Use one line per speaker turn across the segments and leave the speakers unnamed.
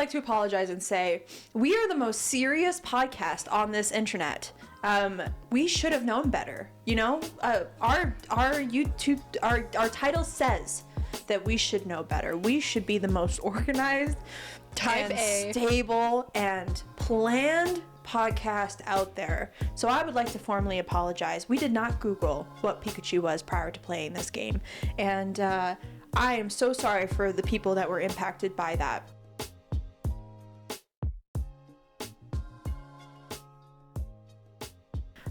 I'd like to apologize and say we are the most serious podcast on this internet. We should have known better. You know, our YouTube, our title says that we should know better. We should be the most organized,
Type A,
stable, and planned podcast out there. So I would like to formally apologize. We did not Google what Pikachu was prior to playing this game, and I am so sorry for the people that were impacted by that.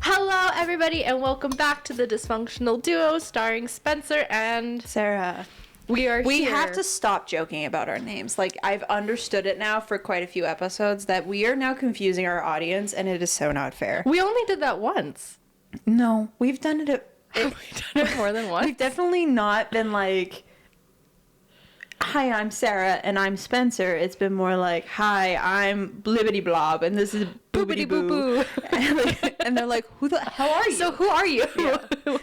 Hello, everybody, and welcome back to the Dysfunctional Duo starring Spencer and
Sarah.
We here.
Have to stop joking about our names. Like, I've understood it now for quite a few episodes that we are now confusing our audience, and it is so not fair.
We only did that once.
No, we've done it.
Have we done it more than once?
We've definitely not been like, hi, I'm Sarah, and I'm Spencer. It's been more like, hi, I'm Blibbity Blob, and this is Boobity Boo Boo. And they're like, who the hell are you?
So who are you?
Yeah.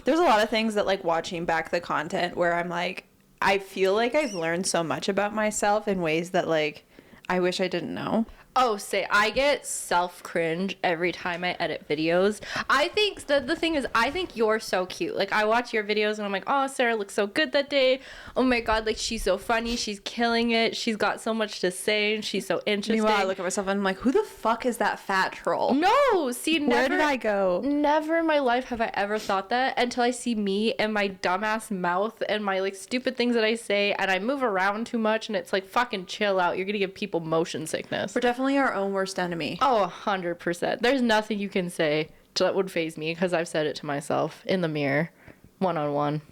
There's a lot of things that, like, watching back the content where I'm like, I feel like I've learned so much about myself in ways that, like, I wish I didn't know.
Oh, I get self-cringe every time I edit videos. I think the thing is, I think you're so cute. Like, I watch your videos and I'm like, oh, Sarah looks so good that day. Oh my God, like, she's so funny. She's killing it. She's got so much to say and she's so interesting.
Meanwhile, I look at myself and I'm like, who the fuck is that fat troll?
No, see, never.
Where did I go?
Never in my life have I ever thought that until I see me and my dumbass mouth and my, like, stupid things that I say, and I move around too much, and it's like, fucking chill out. You're gonna give people motion sickness.
We're definitely our own worst enemy.
Oh, 100%. There's nothing you can say that would faze me because I've said it to myself in the mirror, one-on-one.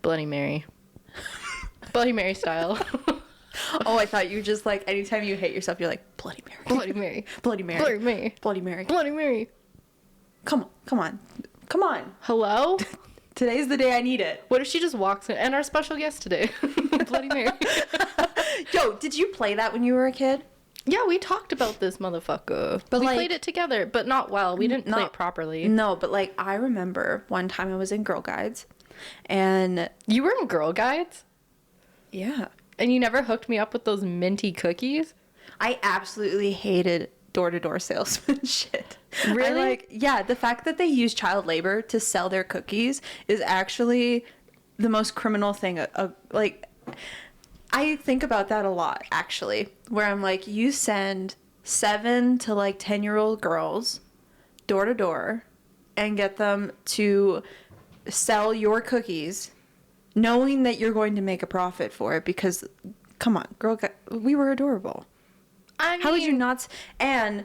Bloody Mary. Bloody Mary style.
Oh, I thought you just, like, anytime you hate yourself, you're like, Bloody Mary.
Bloody Mary.
Bloody Mary.
Bloody Mary.
Bloody Mary.
Bloody Mary.
Come on.
Hello?
Today's the day I need it.
What if she just walks in? And our special guest today, Bloody Mary.
Yo, did you play that when you were a kid?
Yeah, we talked about this motherfucker. But we played it together, but not well. We didn't play it properly.
No, but, like, I remember one time I was in Girl Guides, and...
You were in Girl Guides?
Yeah.
And you never hooked me up with those minty cookies?
I absolutely hated door-to-door salesman shit.
Really?
Yeah, the fact that they use child labor to sell their cookies is actually the most criminal thing. Like, I think about that a lot, actually, where I'm like, you send 7 to, like, 10-year-old girls door to door and get them to sell your cookies knowing that you're going to make a profit for it because, come on, we were adorable.
I mean,
how would you not? And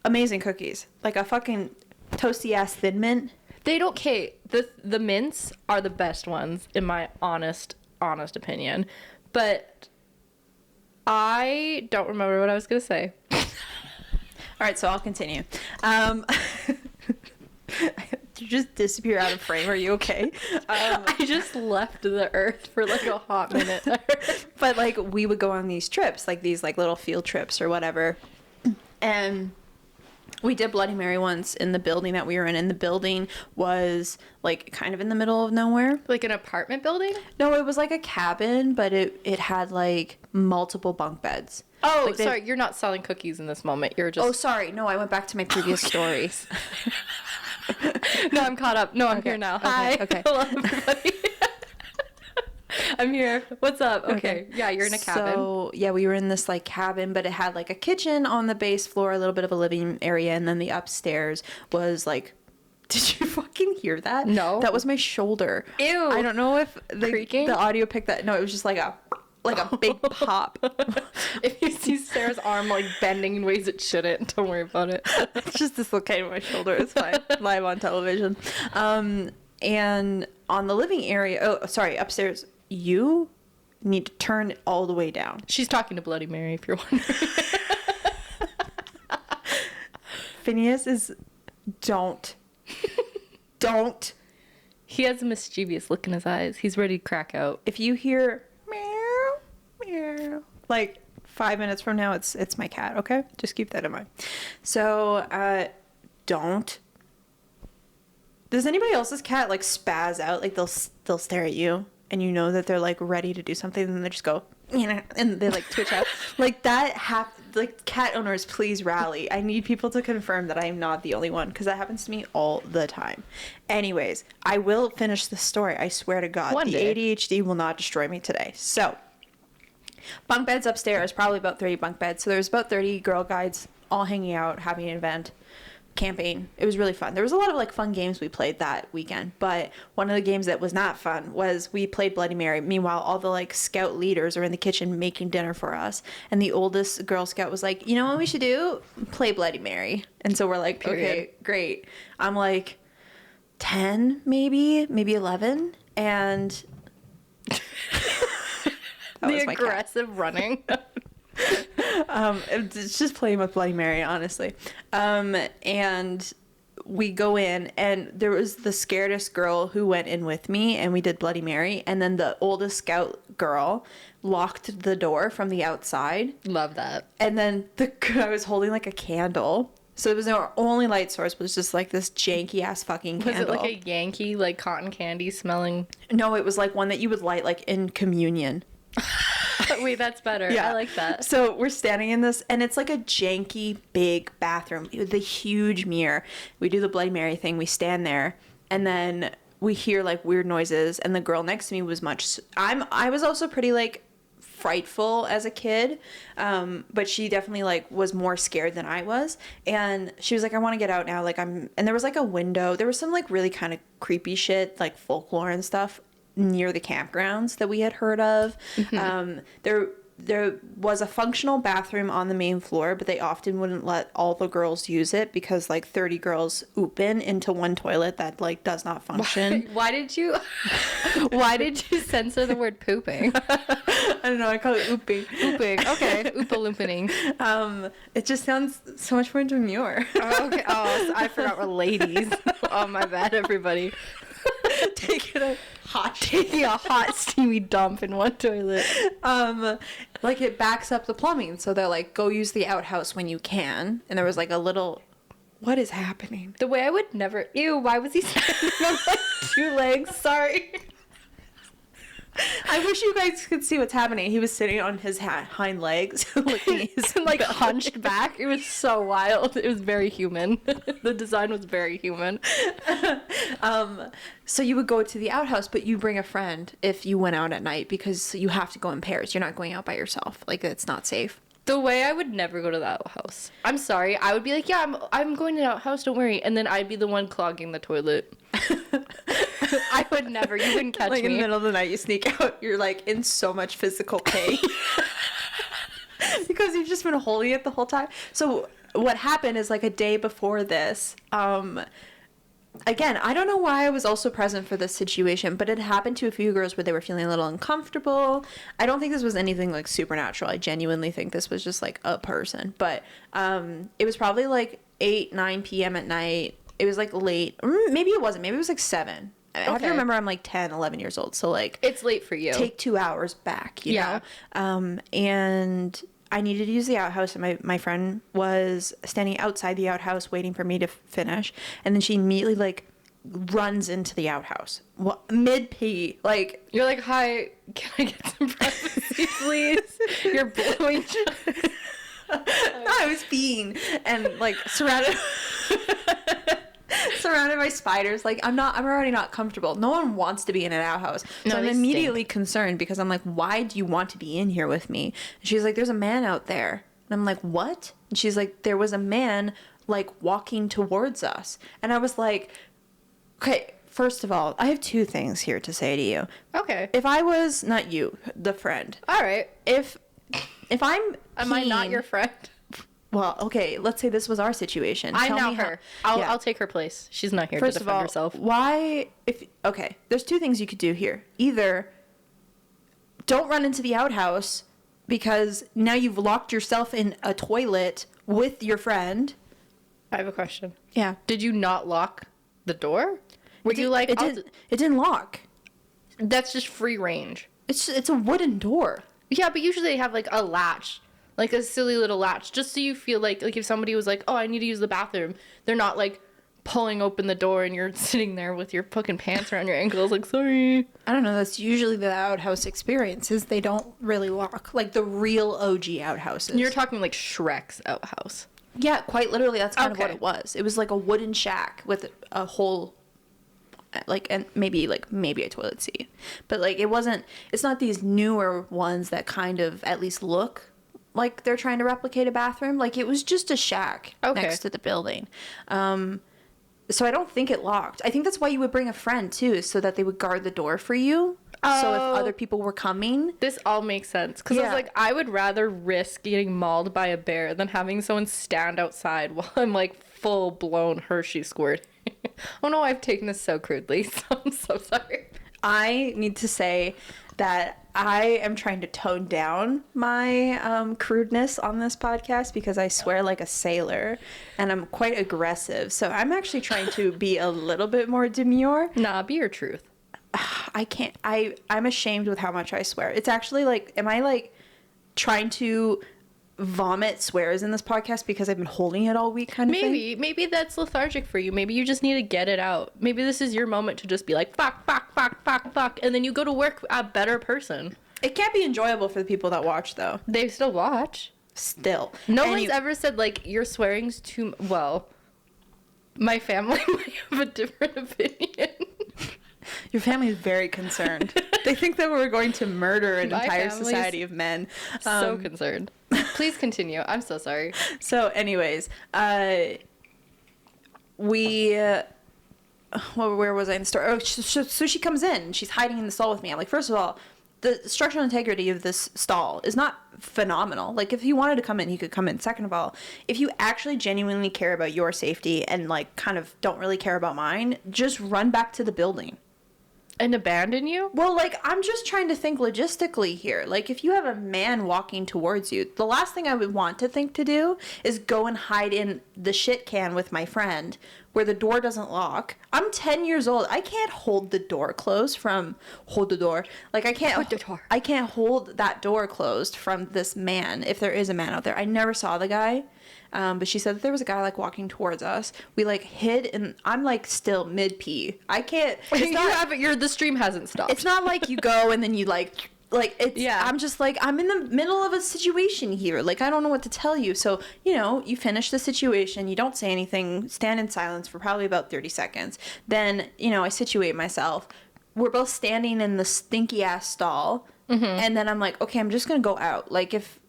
amazing cookies, like a fucking toasty ass Thin Mint.
They don't. The mints are the best ones in my honest opinion, but I don't remember what I was gonna say.
All right, so I'll continue. You just disappear out of frame. Are you okay?
I just left the earth for like a hot minute.
But, like, we would go on these trips, like these, like, little field trips or whatever, and we did Bloody Mary once in the building that we were in, and the building was, like, kind of in the middle of nowhere.
Like an apartment building?
No, it was like a cabin, but it had, like, multiple bunk beds.
Oh,
like
sorry, you're not selling cookies in this moment. You're just...
Oh, sorry. No, I went back to my previous story.
No, I'm caught up. No, I'm here now. Hi.
Okay.
Hello, everybody. I'm here. What's up? Okay. Yeah, you're in a cabin.
So, yeah, we were in this, like, cabin, but it had, like, a kitchen on the base floor, a little bit of a living area, and then the upstairs was, like... Did you fucking hear that?
No.
That was my shoulder.
Ew.
I don't know if
Creaking?
the audio picked that. No, it was just like a big pop.
If you see Sarah's arm, like, bending in ways it shouldn't, don't worry about it.
It's just dislocating my shoulder. It's fine. Live on television. And on the living area, upstairs, you need to turn it all the way down.
She's talking to Bloody Mary, if you're wondering.
Phineas is... Don't.
He has a mischievous look in his eyes. He's ready to crack out.
If you hear meow, meow, like 5 minutes from now, it's my cat, okay? Just keep that in mind. So, don't. Does anybody else's cat, like, spaz out? Like, they'll stare at you, and you know that they're, like, ready to do something, and they just go, you know, and they, like, twitch out. Like, like, cat owners, please rally. I need people to confirm that I am not the only one, because that happens to me all the time. Anyways, I will finish the story. I swear to God.
One
the
day.
ADHD will not destroy me today. So, bunk beds upstairs, probably about 30 bunk beds. So there's about 30 girl guides all hanging out, having an event, camping. It was really fun. There was a lot of like fun games we played that weekend, but one of the games that was not fun was we played Bloody Mary. Meanwhile, all the like scout leaders are in the kitchen making dinner for us, and the oldest Girl Scout was like, you know what we should do? Play Bloody Mary. And so we're like,
Period.
okay, great. I'm like 10, maybe 11, and that
The
was my cat.
aggressive running.
It's just playing with Bloody Mary, honestly. And we go in, and there was the scaredest girl who went in with me, and we did Bloody Mary, and then the oldest scout girl locked the door from the outside,
Love that.
and then I was holding like a candle, so it was our only light source was just like this janky ass fucking
Was
candle.
it like a Yankee, like cotton candy smelling?
No, it was like one that you would light like in communion.
Wait, that's better.
Yeah.
I like that.
So we're standing in this, and it's like a janky big bathroom with a huge mirror. We do the Bloody Mary thing. We stand there, and then we hear like weird noises. And the girl next to me was I was also pretty like frightful as a kid, but she definitely like was more scared than I was. And she was like, I want to get out now. Like and there was like a window. There was some like really kind of creepy shit, like folklore and stuff near the campgrounds that we had heard of. There was a functional bathroom on the main floor, but they often wouldn't let all the girls use it because like 30 girls open into one toilet that like does not function.
Why did you censor the word pooping?
I don't know, I call it ooping.
Ooping. Okay. Oopalooping.
It just sounds so much more demure.
Oh, okay. Oh, so I forgot we're ladies. Oh, my bad, everybody.
Taking a
hot steamy dump in one toilet.
Like it backs up the plumbing, so they're like, go use the outhouse when you can. And there was like a little, what is happening?
The way I would never. Ew, why was he standing on like 2 legs? Sorry.
I wish you guys could see what's happening. He was sitting on his hind legs, licking his
Like
belly.
hunched back. It was so wild. It was very human. The design was very human.
So you would go to the outhouse, but you bring a friend if you went out at night because you have to go in pairs. You're not going out by yourself. Like, it's not safe.
The way I would never go to the outhouse. I'm sorry. I would be like, yeah, I'm going to the outhouse, don't worry. And then I'd be the one clogging the toilet. I would never. You wouldn't catch
Like
me.
in the middle of the night, you sneak out. You're like in so much physical pain because you've just been holding it the whole time. So what happened is like a day before this, again, I don't know why I was also present for this situation, but it happened to a few girls where they were feeling a little uncomfortable. I don't think this was anything like supernatural. I genuinely think this was just like a person, but it was probably like 9 p.m. at night. It was like late. Maybe it wasn't. Maybe it was like 7. I have to
Okay.
remember I'm like 10, 11 years old. So like
It's late for you.
take 2 hours back, you
Yeah.
know? And I needed to use the outhouse, and my friend was standing outside the outhouse waiting for me to finish. And then she immediately like runs into the outhouse. Well, mid-pee, like,
You're like, hi, can I get some privacy, please? You're blowing.
no, I was peeing and like surrounded by spiders. Like, I'm already not comfortable. No one wants to be in an outhouse. So
No,
I'm
they
immediately concerned because I'm like, why do you want to be in here with me? And she's like, there's a man out there. And I'm like, what? And she's like, there was a man like walking towards us. And I was like, okay, first of all, I have 2 things here to say to you.
Okay.
If I was not you, the friend,
All right.
if I'm
Am I not
peeing-
your friend?
Well, okay, let's say this was our situation.
I'm
Tell
now
me how-
her.
Yeah.
I'll take her place. She's not here
First
to
of
defend
all,
herself.
why there's 2 things you could do here. Either don't run into the outhouse because now you've locked yourself in a toilet with your friend.
I have a question.
Yeah.
Did you not lock the door? Were you like,
it didn't lock.
that's just free range?
It's a wooden door.
Yeah, but usually they have like a latch, like a silly little latch, just so you feel like if somebody was like, oh, I need to use the bathroom, they're not like pulling open the door and you're sitting there with your fucking pants around your ankles, like, sorry.
I don't know. That's usually the outhouse experiences. They don't really lock. Like the real OG outhouses.
You're talking like Shrek's outhouse.
Yeah, quite literally. That's kind of what
Okay.
it was. It was like a wooden shack with a hole, like, and maybe a toilet seat. But like it wasn't. It's not these newer ones that kind of at least look like they're trying to replicate a bathroom. Like it was just a shack next to the building. So I don't think it locked. I think that's why you would bring a friend too, so that they would guard the door for you. So if other people were coming.
This all makes sense. Because I was like, I would rather risk getting mauled by a bear than having someone stand outside while I'm like full blown Hershey squirt. Oh no, I've taken this so crudely. So I'm so sorry.
I need to say that I am trying to tone down my crudeness on this podcast because I swear like a sailor and I'm quite aggressive. So I'm actually trying to be a little bit more demure.
Nah, be your truth.
I can't. I'm ashamed with how much I swear. It's actually like, am I like trying to vomit swears in this podcast because I've been holding it all week kind of thing?
Maybe that's lethargic for you. Maybe you just need to get it out. Maybe this is your moment to just be like, fuck, fuck, fuck, fuck, fuck. And then you go to work a better person.
It can't be enjoyable for the people that watch though.
They still watch.
Still.
No one's ever said like, your swearing's too, well, my family might have a different opinion.
Your family is very concerned. They think that we're going to murder an
My
entire
family's
society of men.
So concerned. Please continue. I'm so sorry.
So, anyways, where was I in the story? Oh, so she comes in. She's hiding in the stall with me. I'm like, first of all, the structural integrity of this stall is not phenomenal. Like, if he wanted to come in, he could come in. Second of all, if you actually genuinely care about your safety and, like, kind of don't really care about mine, just run back to the building.
And abandon you?
Well, like, I'm just trying to think logistically here. Like, if you have a man walking towards you, the last thing I would want to think to do is go and hide in the shit can with my friend where the door doesn't lock. I'm 10 years old. I can't hold the door closed from... Hold the door. Like, I can't hold that door closed from this man, if there is a man out there. I never saw the guy. But she said that there was a guy like walking towards us. We like hid and I'm like still mid pee. I can't.
It's not, the stream hasn't stopped.
It's not like you go and then you like it's.
Yeah.
I'm just like I'm in the middle of a situation here. Like I don't know what to tell you. So you finish the situation. You don't say anything. Stand in silence for probably about 30 seconds. Then I situate myself. We're both standing in the stinky ass stall, and then I'm like, okay, I'm just gonna go out. Like if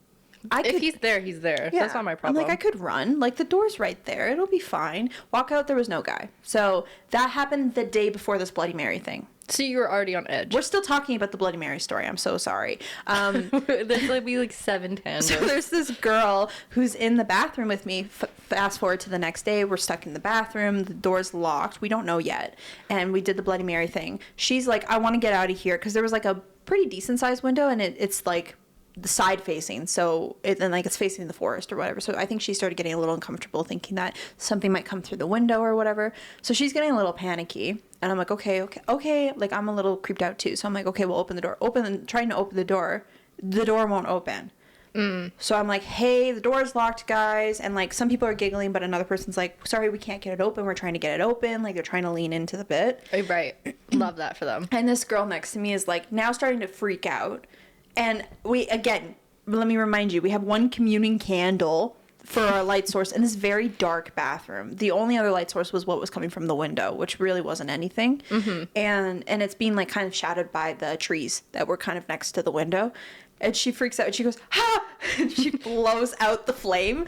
he's there, he's there. Yeah. That's not my problem.
I'm like, I could run. Like, the door's right there. It'll be fine. Walk out, there was no guy. So that happened the day before this Bloody Mary thing.
So you were already on edge.
We're still talking about the Bloody Mary story. I'm so sorry.
There's like be like 7 tangents.
So there's this girl who's in the bathroom with me. Fast forward to the next day. We're stuck in the bathroom. The door's locked. We don't know yet. And we did the Bloody Mary thing. She's like, I want to get out of here. Because there was like a pretty decent sized window. And it's like... the side facing, so it's facing the forest or whatever. So I think she started getting a little uncomfortable, thinking that something might come through the window or whatever. So she's getting a little panicky, and I'm like, okay. Like I'm a little creeped out too. So I'm like, okay, we'll open the door. Trying to open the door. The door won't open. So I'm like, hey, the door's locked, guys. And like some people are giggling, but another person's like, sorry, we can't get it open. We're trying to get it open. Like they're trying to lean into the bit.
Right. Love that for them.
And this girl next to me is like now starting to freak out. And let me remind you, we have one communing candle for our light source in this very dark bathroom. The only other light source was what was coming from the window, which really wasn't anything. And it's being like kind of shadowed by the trees that were kind of next to the window. And she freaks out and she goes, ha! And she blows out the flame.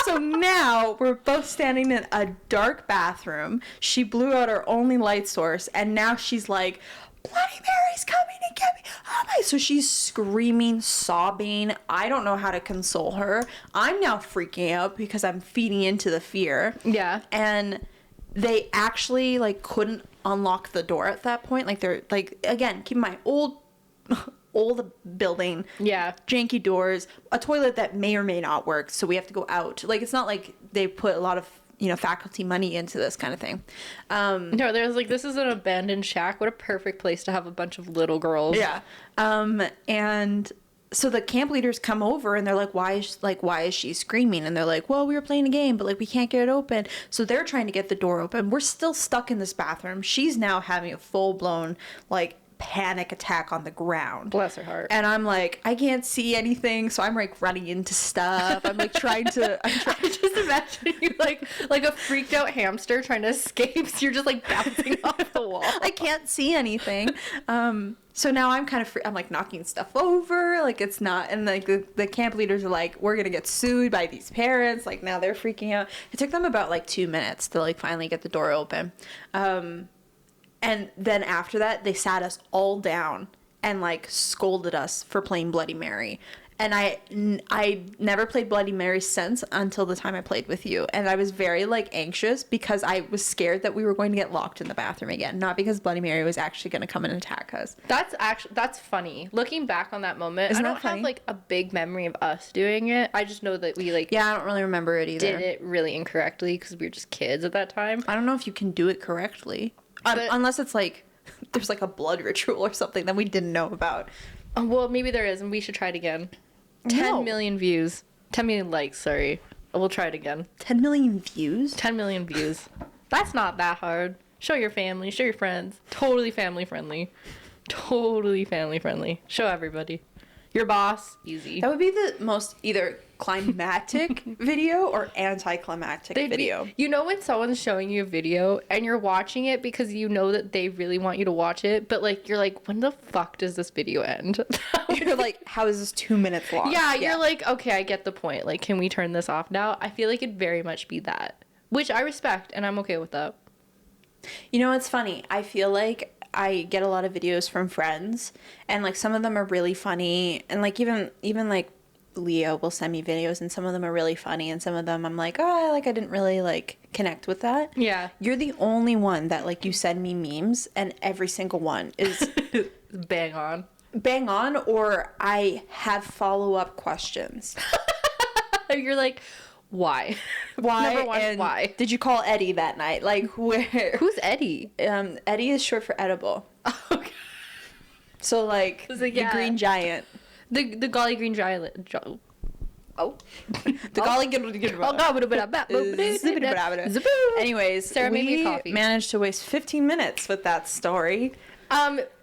So now we're both standing in a dark bathroom. She blew out our only light source. And now she's like, Bloody Mary's coming to get me. Oh my. So she's screaming, sobbing. I don't know how to console her. I'm now freaking out because I'm feeding into the fear.
Yeah.
And they actually like couldn't unlock the door at that point. Like they're like, again, keep in mind, old building.
Yeah.
Janky doors, a toilet that may or may not work. So we have to go out. Like it's not like they put a lot of faculty money into this kind of thing.
No, there's like, this is an abandoned shack. What a perfect place to have a bunch of little girls.
Yeah. And so the camp leaders come over and they're like, why is she screaming? And they're like, well, we were playing a game, but like we can't get it open. So they're trying to get the door open. We're still stuck in this bathroom. She's now having a full-blown like panic attack on the ground.
Bless her heart.
And I'm like, I can't see anything, so I'm like running into stuff. I'm like trying to.
I just imagine you like a freaked out hamster trying to escape. So you're just like bouncing off the wall.
I can't see anything. So now I'm kind of I'm like knocking stuff over, like it's not, and like the camp leaders are like, we're gonna get sued by these parents. Like now they're freaking out. It took them about like 2 minutes to like finally get the door open. And then after that, they sat us all down and like scolded us for playing Bloody Mary. And I never played Bloody Mary since until the time I played with you. And I was very like anxious because I was scared that we were going to get locked in the bathroom again. Not because Bloody Mary was actually going to come and attack us.
That's funny. Looking back on that moment,
Isn't
I
that
don't
funny?
have like a big memory of us doing it. I just know that we like
Yeah, I don't really remember it either.
did it really incorrectly because we were just kids at that time.
I don't know if you can do it correctly.
But-
Unless it's like there's like a blood ritual or something that we didn't know about.
Well, maybe there is, and we should try it again. 10
No.
million views. 10 million likes, sorry. We'll try it again.
10 million views?
10 million views. That's not that hard. Show your family, show your friends. Totally family friendly. Totally family friendly. Show everybody. Your boss, easy.
That would be the most either climactic video or anticlimactic video.
You know when someone's showing you a video and you're watching it because you know that they really want you to watch it, but like you're like, when the fuck does this video end?
You're like, how is this 2 minutes long?
Yeah, you're like, okay, I get the point. Like, can we turn this off now? I feel like it'd very much be that, which I respect and I'm okay with that.
You know, it's funny. I feel like I get a lot of videos from friends, and like some of them are really funny, and like even like Leo will send me videos, and some of them are really funny, and some of them I'm like, oh, like I didn't really like connect with that.
Yeah.
You're the only one that like you send me memes, and every single one is
Bang on.
bang on, or I have follow-up questions.
You're like, why?
Why?
Number one,
and
why?
did you call Eddie that night? Like where?
Who's Eddie?
Eddie is short for edible.
Okay.
So like
It's like,
the
yeah.
green giant.
The golly green giant. Oh.
The golly Anyways,
Sarah made me a coffee.
Managed to waste 15 minutes with that story.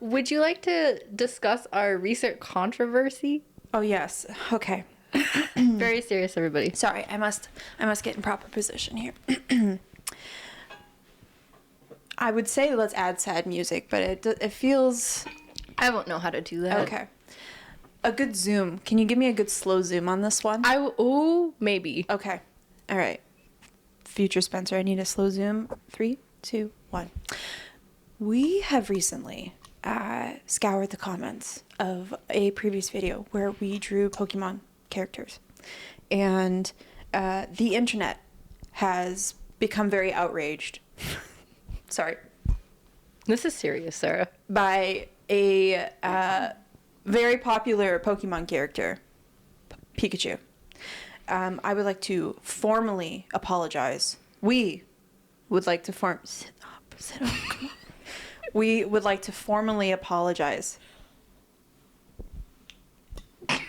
Would you like to discuss our recent controversy?
Oh yes. Okay.
Very serious, everybody.
Sorry, I must get in proper position here. I would say let's add sad music, but it feels
I won't know how to do that.
okay. A good zoom. Can you give me a good slow zoom on this one?
Maybe.
Okay. All right. Future Spencer, I need a slow zoom. 3, 2, 1. We have recently scoured the comments of a previous video where we drew Pokemon characters. And the internet has become very outraged. Sorry.
This is serious, Sarah.
By a very popular Pokemon character, Pikachu. I would like to formally apologize. We would like to sit up, come on. We would like to formally apologize.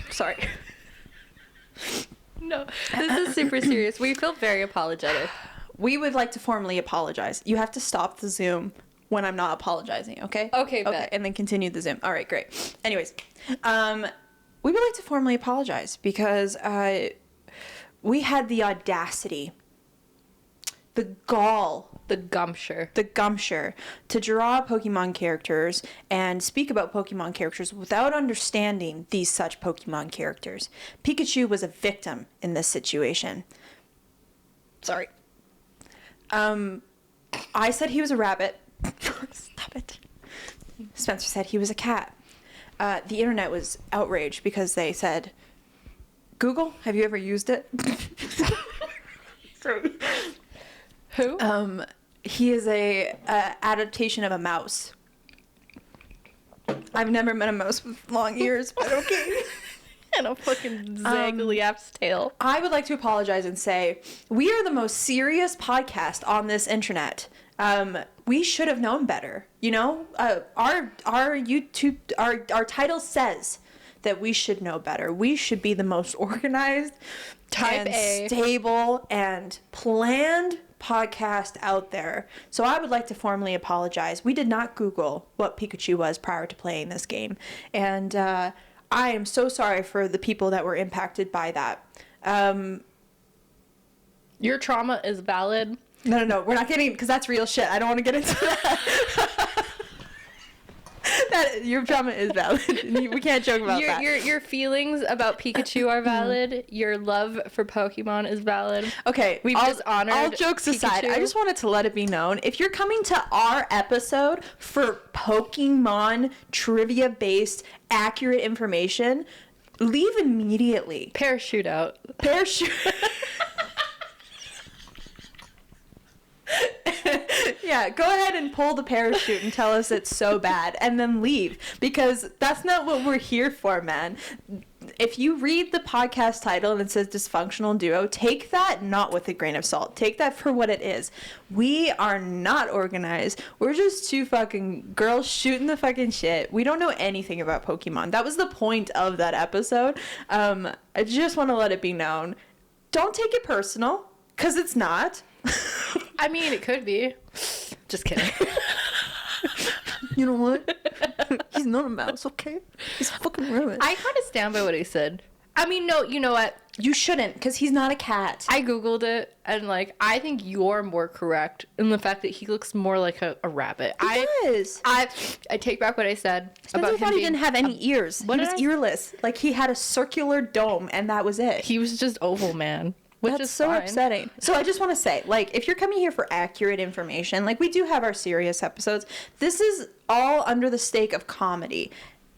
Sorry.
No, this is super serious. We feel very apologetic.
We would like to formally apologize. You have to stop the Zoom when I'm not apologizing, okay?
Okay,
Okay,
bet.
and then continue the Zoom. All right, great. Anyways, we would like to formally apologize because we had the audacity, the gall,
The gumpture.
the gumpture to draw Pokemon characters and speak about Pokemon characters without understanding these such Pokemon characters. Pikachu was a victim in this situation. Sorry. I said he was a rabbit. Stop it. Spencer said he was a cat. The internet was outraged because they said, Google, have you ever used it? Sorry.
Who?
He is a adaptation of a mouse. I've never met a mouse with long ears, but okay.
And a fucking zaggly ass tail.
I would like to apologize and say we are the most serious podcast on this internet. We should have known better. You know, our YouTube our title says that we should know better. We should be the most organized,
Type
and
A.
stable and planned podcast out there. So I would like to formally apologize. We did not Google what Pikachu was prior to playing this game. And I am so sorry for the people that were impacted by that.
Your trauma is valid.
No, we're not getting, because that's real shit. I don't want to get into that. Your trauma is valid. We can't joke about that.
Your feelings about Pikachu are valid. Your love for Pokemon is valid.
Okay,
We've just honored
all jokes aside,
Pikachu.
I just wanted to let it be known, if you're coming to our episode for Pokemon trivia-based accurate information, leave immediately.
Parachute out.
Parachute. Yeah, go ahead and pull the parachute and tell us it's so bad and then leave, because that's not what we're here for, man. If you read the podcast title and it says dysfunctional duo, take that not with a grain of salt. Take that for what it is. We are not organized. We're just two fucking girls shooting the fucking shit. We don't know anything about Pokemon. That was the point of that episode. I just want to let it be known. Don't take it personal, because it's not.
I mean, it could be. Just kidding.
You know what? He's not a mouse, okay? He's fucking ruined.
I kind of stand by what he said. I mean, no, you know what?
You shouldn't, because he's not a cat.
I Googled it, and, like, I think you're more correct in the fact that he looks more like a rabbit.
He does.
I take back what I said
Spencer thought he didn't have any ears.
What
He was
did I-
earless. Like, he had a circular dome, and that was it.
He was just oval man. Which
That's
is
so
fine.
upsetting. So I just want to say, like, if you're coming here for accurate information, like, we do have our serious episodes. This is all under the stake of comedy.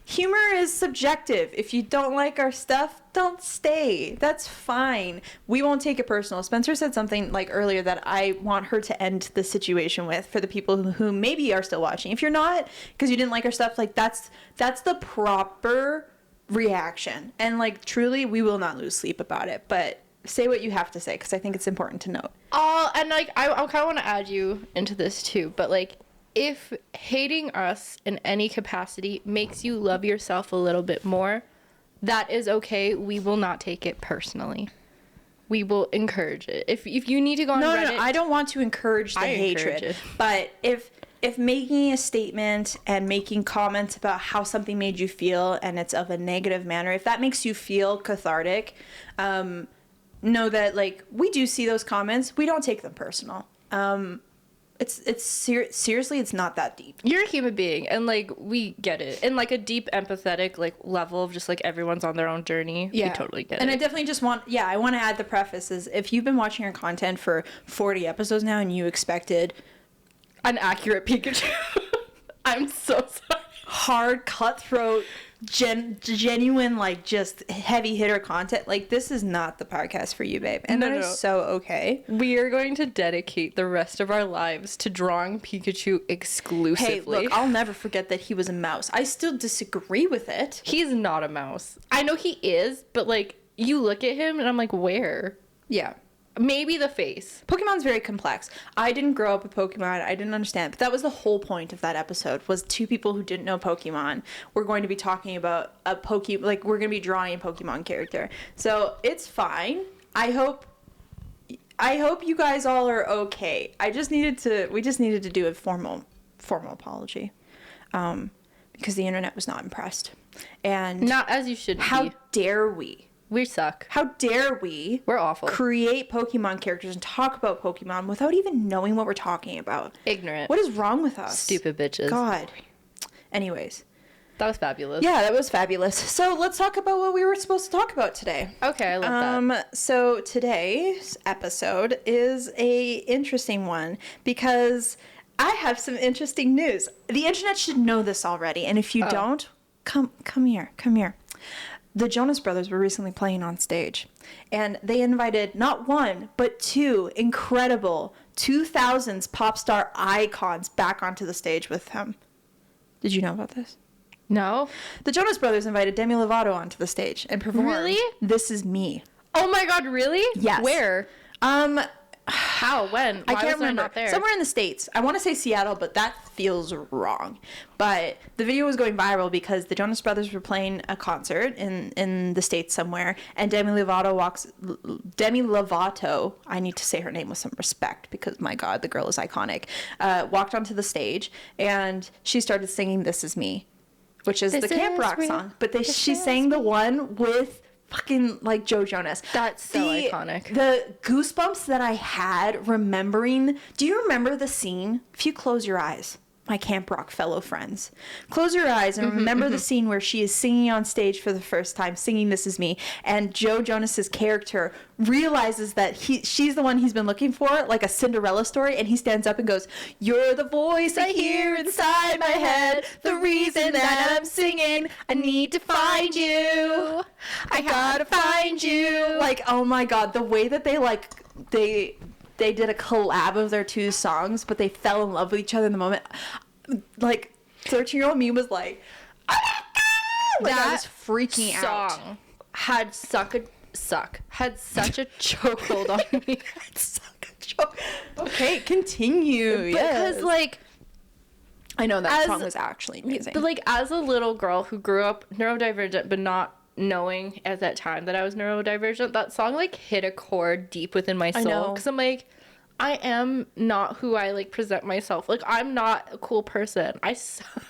Humor is subjective. If you don't like our stuff, don't stay. That's fine. We won't take it personal. Spencer said something, like, earlier that I want her to end the situation with, for the people who maybe are still watching. If you're not, because you didn't like our stuff, like, that's the proper reaction. And, like, truly, we will not lose sleep about it. But say what you have to say, because I think it's important to note.
And, like, I kind of want to add you into this, too. But, like, if hating us in any capacity makes you love yourself a little bit more, that is okay. We will not take it personally. We will encourage it. If you need to go on Reddit...
No, I don't want to encourage the hatred.
it.
But if making a statement and making comments about how something made you feel and it's of a negative manner, if that makes you feel cathartic, know that, like, we do see those comments. We don't take them personal. Seriously, it's not that deep.
You're a human being, and, like, we get it. And, like, a deep empathetic, like, level of just, like, everyone's on their own journey.
Yeah.
We totally get it.
And I definitely just want, I want to add the preface is, if you've been watching our content for 40 episodes now and you expected
an accurate Pikachu. I'm so sorry.
hard, cutthroat, genuine, like, just heavy hitter content, like, this is not the podcast for you, babe. And that is so okay.
We are going to dedicate the rest of our lives to drawing Pikachu exclusively.
Hey, look, I'll never forget that he was a mouse. I still disagree with it.
He's not a mouse. I know he is, but, like, you look at him and I'm like, where?
Yeah.
Maybe the face.
Pokemon's very complex. I didn't grow up with Pokemon. I didn't understand. But that was the whole point of that episode, was two people who didn't know Pokemon. We're going to be talking about a we're going to be drawing a Pokemon character. So it's fine. I hope you guys all are okay. We just needed to do a formal apology. Because the internet was not impressed. And
Not as you should
how
be.
dare we?
We suck.
How dare we?
We're awful.
Create Pokemon characters and talk about Pokemon without even knowing what we're talking about.
Ignorant.
What is wrong with us?
Stupid bitches.
God. Anyways.
That was fabulous.
Yeah, that was fabulous. So let's talk about what we were supposed to talk about today.
Okay, I love that.
So today's episode is a interesting one because I have some interesting news. The internet should know this already, and if you don't, come here. The Jonas Brothers were recently playing on stage, and they invited not one, but two incredible 2000s pop star icons back onto the stage with them. Did you know about this?
No?
The Jonas Brothers invited Demi Lovato onto the stage and performed
Really?
This Is Me.
Oh my god, really?
Yes.
Where? How? When? Why
I can't
was I
remember.
not there?
Somewhere in the States. I want to say Seattle, but that feels wrong. But the video was going viral because the Jonas Brothers were playing a concert in the States somewhere, and Demi Lovato, I need to say her name with some respect because, my God, the girl is iconic, walked onto the stage, and she started singing This Is Me, which is the Camp Rock song. But she sang the one with fucking like Joe Jonas.
That's so iconic.
The goosebumps that I had remembering. Do you remember the scene? If you close your eyes, my Camp Rock fellow friends, close your eyes and remember the scene where she is singing on stage for the first time, singing This Is Me, and Joe Jonas's character realizes that she's the one he's been looking for, like a Cinderella story, and he stands up and goes, "You're the voice I hear inside my head, the reason that I'm singing, I need to find you, I gotta find you." Like, oh my God, the way that they did a collab of their two songs, but they fell in love with each other in the moment. Like, 13-year-old me was like, oh my God! Like, I was freaking out.
Song had such a chokehold on me.
Okay, continue.
Because, like,
I know that song was actually amazing.
But, like, as a little girl who grew up neurodivergent, but not knowing at that time that I was neurodivergent, that song like hit a chord deep within my soul, because I'm like, I am not who I like present myself. Like, I'm not a cool person. I suck.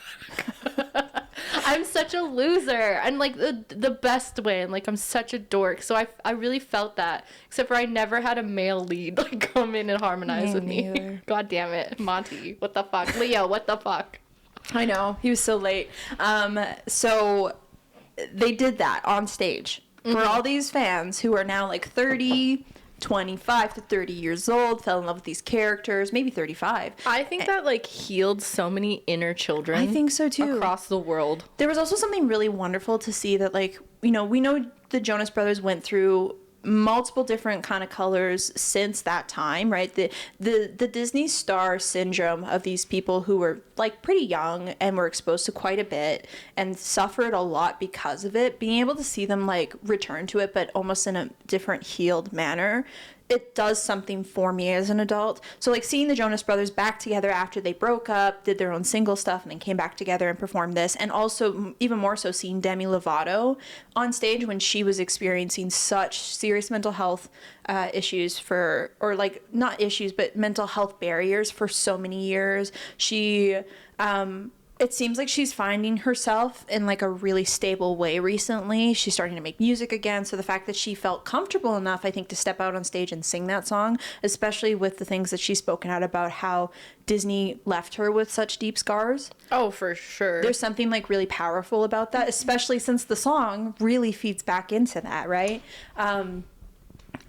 I'm such a loser, and like the best way, and like I'm such a dork. So I really felt that, except for I never had a male lead like come in and harmonize with me. God damn it, Monty, what the fuck? Leo, what the fuck?
I know, he was so late. So they did that on stage for all these fans who are now like 30, 25 to 30 years old, fell in love with these characters, maybe 35.
I think that like healed so many inner children.
I think so too.
Across the world. There
was also something really wonderful to see that, like, you know, we know the Jonas Brothers went through multiple different kind of colors since that time, right? The Disney star syndrome of these people who were like pretty young and were exposed to quite a bit and suffered a lot because of it, being able to see them like return to it but almost in a different healed manner, it does something for me as an adult. So like seeing the Jonas Brothers back together after they broke up, did their own single stuff, and then came back together and performed this, and also even more so seeing Demi Lovato on stage when she was experiencing such serious mental health issues or like not issues but mental health barriers for so many years. She it seems like she's finding herself in like a really stable way recently. She's starting to make music again. So the fact that she felt comfortable enough, I think, to step out on stage and sing that song, especially with the things that she's spoken out about how Disney left her with such deep scars.
Oh, for sure.
There's something like really powerful about that, especially since the song really feeds back into that, right?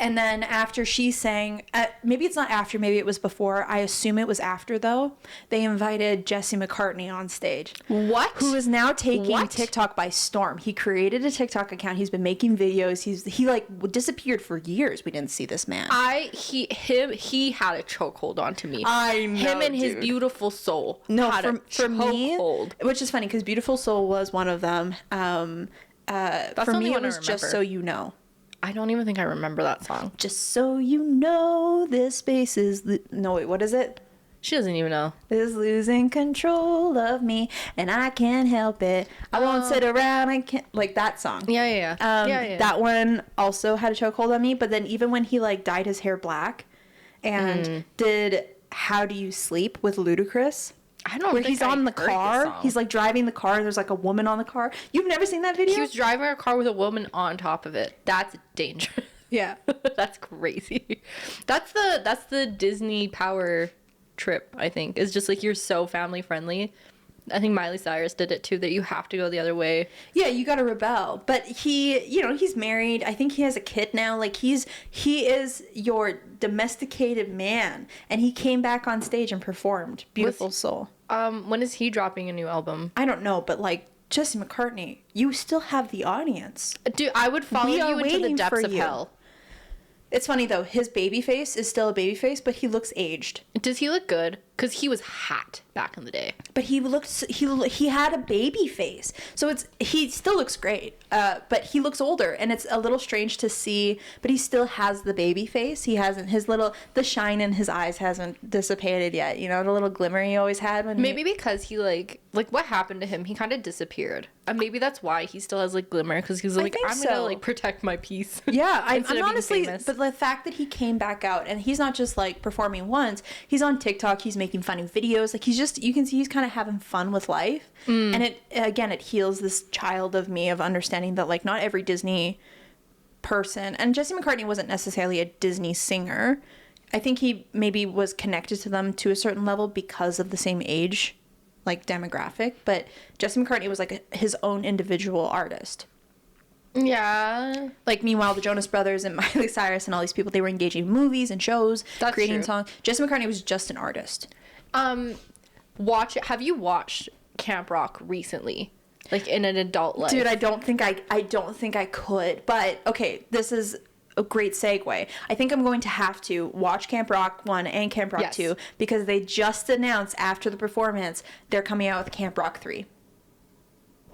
And then after she sang, maybe it's not after, maybe it was before. I assume it was after, though. They invited Jesse McCartney on stage.
What?
Who is now taking TikTok by storm. He created a TikTok account. He's been making videos. He like disappeared for years. We didn't see this man.
He had a chokehold onto me.
I know,
him and his beautiful soul.
No,
had
for me, which is funny because Beautiful Soul was one of them. For me, it was Just So You Know.
I don't even think I remember that song.
Just so you know, this space is... No, wait, what is it?
She doesn't even know.
Is losing control of me, and I can't help it. I won't sit around, I can't... Like, that song.
Yeah.
That one also had a chokehold on me, but then even when he, like, dyed his hair black and did How Do You Sleep with Ludacris...
I don't
where
think
he's on the car. He's like driving the car and there's like a woman on the car. You've never seen that video?
He was driving a car with a woman on top of it. That's dangerous.
Yeah.
That's crazy. That's the Disney power trip, I think. It's just like you're so family friendly. I think Miley Cyrus did it too, that you have to go the other way.
Yeah, you gotta rebel. But he's married. I think he has a kid now. Like he is your domesticated man. And he came back on stage and performed Beautiful Soul.
When is he dropping a new album?
I don't know, but like Jesse McCartney, you still have the audience.
Dude, I would follow you into the depths of hell. It's
funny though, his baby face is still a baby face, but he looks aged.
Does he look good? because he was hot back in the day.
But he had a baby face, so he still looks great, but he looks older, and it's a little strange to see, but he still has the baby face. He hasn't, the shine in his eyes hasn't dissipated yet, you know, the little glimmer he always had when
maybe because he like what happened to him, he kind of disappeared, and maybe that's why he still has like glimmer, because he's like, I'm gonna like protect my peace.
Yeah, I'm honestly, but the fact that he came back out, and he's not just like performing once, he's on TikTok, he's making funny videos, like you can see he's kind of having fun with life. And it heals this child of me of understanding that like not every Disney person, and Jesse McCartney wasn't necessarily a Disney singer. I think he maybe was connected to them to a certain level because of the same age like demographic, but Jesse McCartney was like his own individual artist.
Yeah.
Like, meanwhile, the Jonas Brothers and Miley Cyrus and all these people, they were engaging in movies and shows, creating songs. Jesse McCartney was just an artist.
Have you watched Camp Rock recently? Like, in an adult life?
Dude, I don't think I could. But, okay, this is a great segue. I think I'm going to have to watch Camp Rock 1 and Camp Rock 2 because they just announced after the performance they're coming out with Camp Rock 3.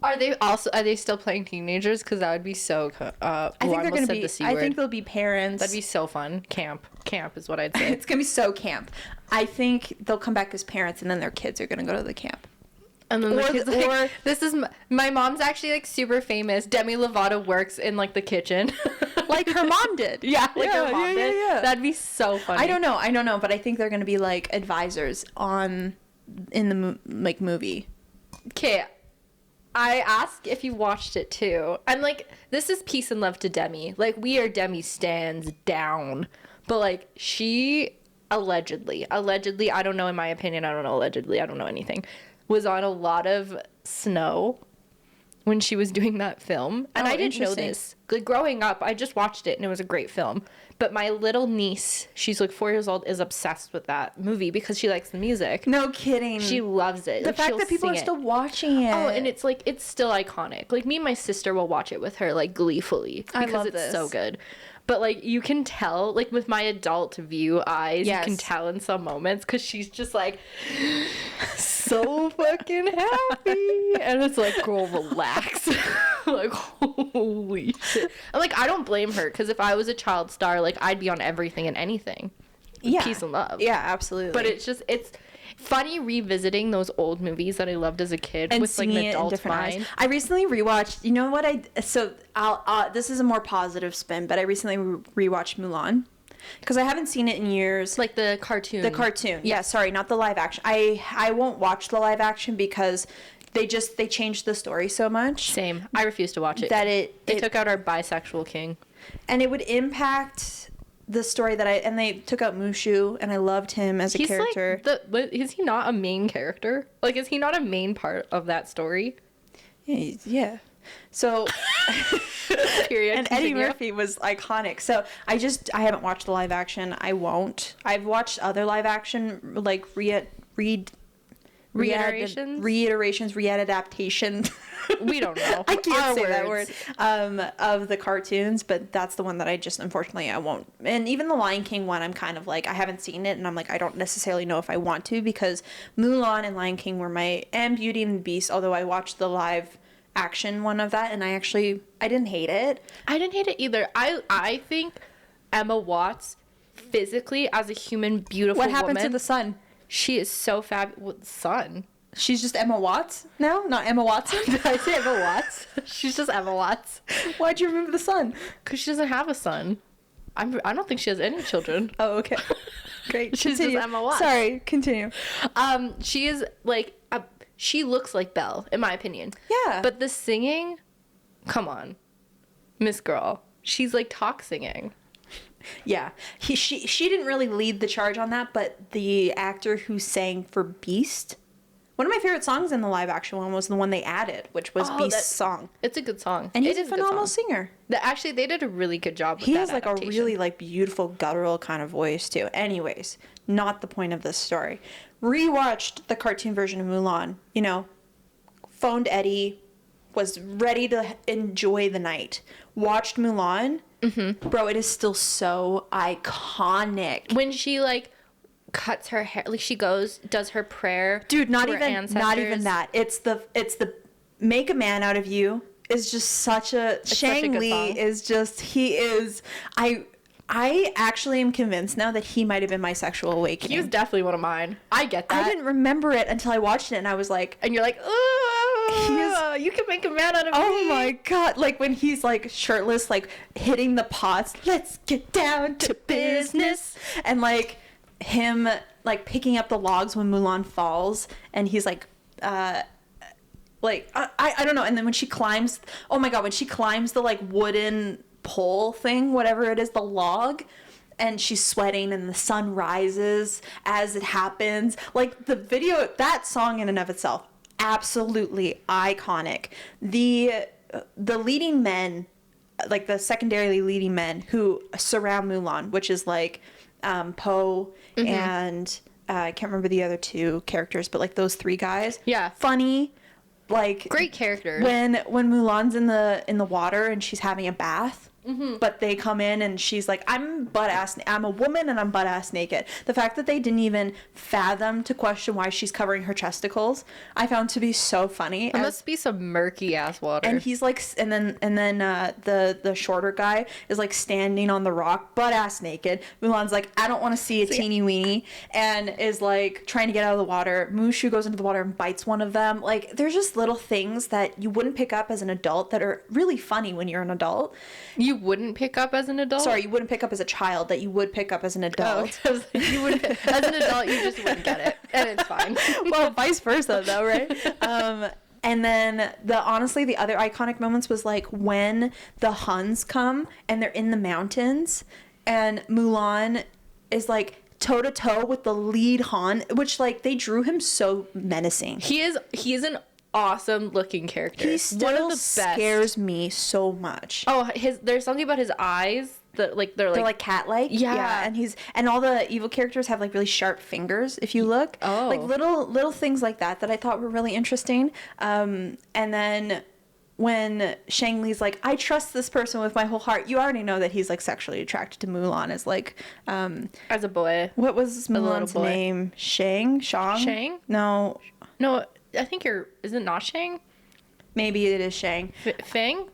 Are they still playing teenagers? Because that would be so
I think they're going to be, I think they'll be parents.
That'd be so fun. Camp is what I'd say.
It's going to be so camp. I think they'll come back as parents and then their kids are going to go to the camp.
And then the kids like, this is my mom's actually like super famous. Demi Lovato works in like the kitchen.
Like her mom did.
Yeah, like her mom did. Yeah. That'd be so funny.
I don't know, but I think they're going to be like advisors in the like movie.
Okay. I asked if you watched it too. I'm like, this is peace and love to Demi. Like, we are Demi stands down. But like, she allegedly, I don't know, in my opinion, I don't know, allegedly, I don't know anything, was on a lot of snow when she was doing that film. And I didn't know this. Like, growing up, I just watched it and it was a great film. But my little niece, she's like 4 years old, is obsessed with that movie because she likes the music.
No kidding.
She loves it.
The fact that people are still watching it.
Oh, and it's like, it's still iconic. Like, me and my sister will watch it with her, like, gleefully. Because it's so good. But, like, you can tell, like, with my adult view eyes, you can tell in some moments because she's just, like, so fucking happy. And it's like, girl, relax. Like, holy shit. And, like, I don't blame her because if I was a child star, like, I'd be on everything and anything. Yeah. Peace and love.
Yeah, absolutely.
But it's funny revisiting those old movies that I loved as a kid and with like an adult mind.
I recently rewatched, you know what this is a more positive spin, but I recently rewatched Mulan because I haven't seen it in years.
Like the cartoon.
The cartoon. Yeah, sorry, not the live action. I won't watch the live action because they changed the story so much.
Same. I refuse to watch it.
They
took out our bisexual king.
And it would impact the story and they took out Mushu, and I loved him as a character.
Like is he not a main character? Like, is he not a main part of that story?
Yeah. So,
period.
And Eddie Murphy was iconic. So I haven't watched the live action. I won't. I've watched other live action, like reiterations, readaptations.
We don't know.
I can't say that word. Of the cartoons, but that's the one that I just, unfortunately, I won't. And even the Lion King one, I'm kind of like, I haven't seen it, and I'm like, I don't necessarily know if I want to, because Mulan and Lion King were and Beauty and the Beast, although I watched the live action one of that, and I didn't hate it.
I didn't hate it either. I think Emma Watts, physically, as a human, beautiful woman.
What happened to the son?
She is so fabulous. Son?
She's just Emma Watts now? Not Emma Watson?
Did I say Emma Watts? She's just Emma Watts.
Why'd you remove the son?
Because she doesn't have a son. I don't think she has any children.
Oh, okay. Great.
She's just Emma Watts.
Sorry, continue.
She is like, she looks like Belle, in my opinion.
Yeah.
But the singing, come on. Miss Girl. She's like talk singing.
Yeah. She didn't really lead the charge on that, but the actor who sang for Beast, one of my favorite songs in the live action one was the one they added, which was Beast's song.
It's a good song.
And he's a phenomenal singer.
Actually, they did a really good job with
he
that
has like
adaptation.
a really like beautiful guttural kind of voice too. Anyways, not the point of this story. Rewatched the cartoon version of Mulan, phoned Eddie, was ready to enjoy the night. Watched Mulan. Mm-hmm. Bro, it is still so iconic.
When she like cuts her hair. Like she does her prayer.
Dude, not
to her
even that. It's the make a man out of you is just such a Shang Li is just I actually am convinced now that he might have been my sexual awakening.
He was definitely one of mine. I get that.
I didn't remember it until I watched it, and I was like,
and you're like, oh, you can make a man out of me.
Oh my god! Like when he's like shirtless, like hitting the pots. Let's get down to business, and like him like picking up the logs when Mulan falls, and he's like, I don't know. And then when she climbs, oh my god, when she climbs the like wooden pole thing, whatever it is, the log, and she's sweating and the sun rises as it happens. Like the video, that song in and of itself, absolutely iconic. The leading men, like the secondarily leading men who surround Mulan, which is like Po and I can't remember the other two characters, but like those three guys.
Yeah.
Funny. Like
great characters.
When Mulan's in the water and she's having a bath, but they come in and she's like, I'm a woman and I'm butt ass naked. The fact that they didn't even fathom to question why she's covering her testicles, I found to be so funny.
It must be some murky ass water.
And he's like, and then the shorter guy is like standing on the rock, butt ass naked. Mulan's like, I don't want to see a teeny weeny, and is like trying to get out of the water. Mushu goes into the water and bites one of them. Like, there's just little things that you wouldn't pick up as an adult that are really funny when you're an adult.
You wouldn't pick up as an adult?
Sorry, you wouldn't pick up as a child that you would pick up as an adult.
Oh, you would, as an adult, you just wouldn't get it, and it's fine.
Well, vice versa, though, right? And then honestly, the other iconic moments was like when the Huns come and they're in the mountains, and Mulan is like toe to toe with the lead Han, which like they drew him so menacing.
He is an awesome looking character.
He still one of the scares me so much.
Oh, there's something about his eyes that like they're like
cat-like. Yeah, and all the evil characters have like really sharp fingers. If you look, like little things like that I thought were really interesting. And then when Shang Li's like, I trust this person with my whole heart, you already know that he's like sexually attracted to Mulan as like
as a boy.
What was Mulan's name? Shang? No,
I think is it not Shang?
Maybe it is Shang.
Fing?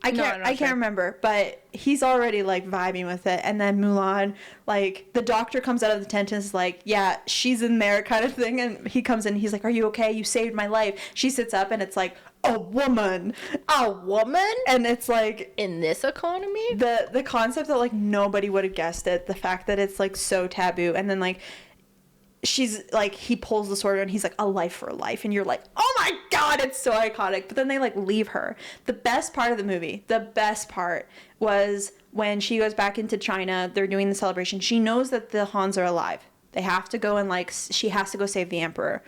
I can't remember, but he's already like vibing with it. And then Mulan, like the doctor comes out of the tent and is like, yeah, she's in there kind of thing. And he comes in and he's like, are you okay? You saved my life. She sits up and it's like, a woman. And it's like,
in this economy?
The concept that like nobody would have guessed it. The fact that it's like so taboo. And then like, she's like, he pulls the sword and he's like, a life for a life, and you're like, oh my god, it's so iconic. But then they like leave her. The best part of the movie, was when she goes back into China. They're doing the celebration. She knows that the Hans are alive. They have to go and like, she has to go save the emperor.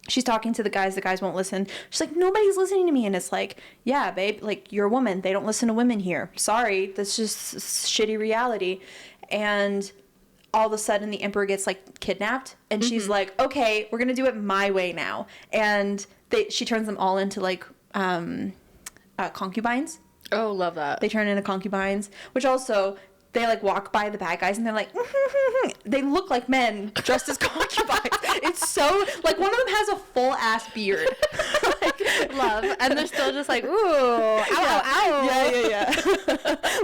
She's talking to the guys won't listen. She's like, nobody's listening to me. And it's like, yeah, babe, like, you're a woman. They don't listen to women here. Sorry, that's just shitty reality. And all of a sudden the emperor gets like kidnapped, and she's like, okay, we're gonna do it my way now. And she turns them all into like concubines.
Oh, love that.
They turn into concubines, which also they like walk by the bad guys and they're like, they look like men dressed as concubines. It's so like, one of them has a full ass beard.
Love. And they're still just like, ooh, ow, ow.
Yeah.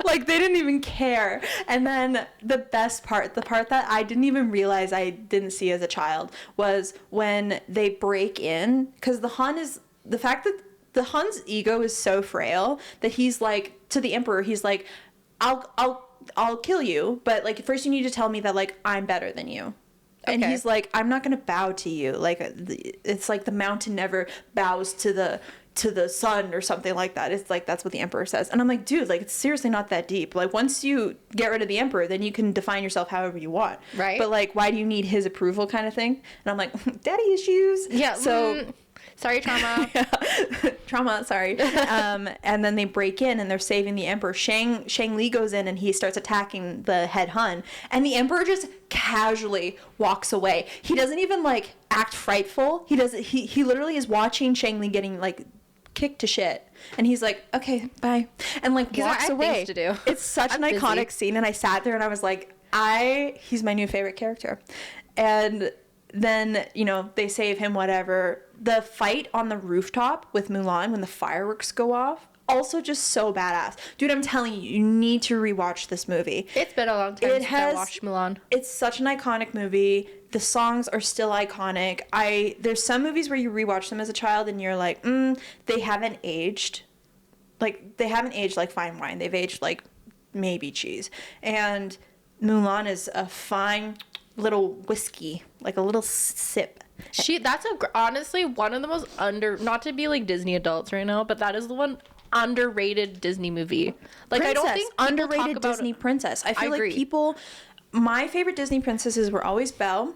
Like, they didn't even care. And then the best part, the part that I didn't even realize I didn't see as a child, was when they break in, because the fact that the Hun's ego is so frail that he's like, to the emperor, he's like, I'll kill you, but like, first you need to tell me that like, I'm better than you. And he's like, I'm not going to bow to you. Like, it's like the mountain never bows to the sun or something like that. It's like, that's what the emperor says. And I'm like, dude, like, it's seriously not that deep. Like, once you get rid of the emperor, then you can define yourself however you want.
Right.
But like, why do you need his approval kind of thing? And I'm like, daddy issues.
Yeah.
So...
Sorry, trauma.
Trauma, sorry. And then they break in and they're saving the emperor. Shang Li goes in and he starts attacking the head Hun. And the emperor just casually walks away. He doesn't even like act frightful. He literally is watching Shang Li getting like kicked to shit. And he's like, okay, bye. And like walks away.
Things to do.
It's such an iconic scene. And I sat there and I was like, He's my new favorite character. And then, you know, they save him, whatever. The fight on the rooftop with Mulan when the fireworks go off, also just so badass. Dude, I'm telling you, you need to rewatch this movie.
It's been a long time since I watched Mulan.
It's such an iconic movie. The songs are still iconic. There's some movies where you rewatch them as a child and you're like, they haven't aged. Like, they haven't aged like fine wine. They've aged like maybe cheese. And Mulan is a fine little whiskey, like a little sip.
That's honestly one of the most not to be like Disney adults right now, but that is the one underrated Disney movie. Like,
Princess,
I don't think
underrated Disney princess. I feel like people, my favorite Disney princesses were always Belle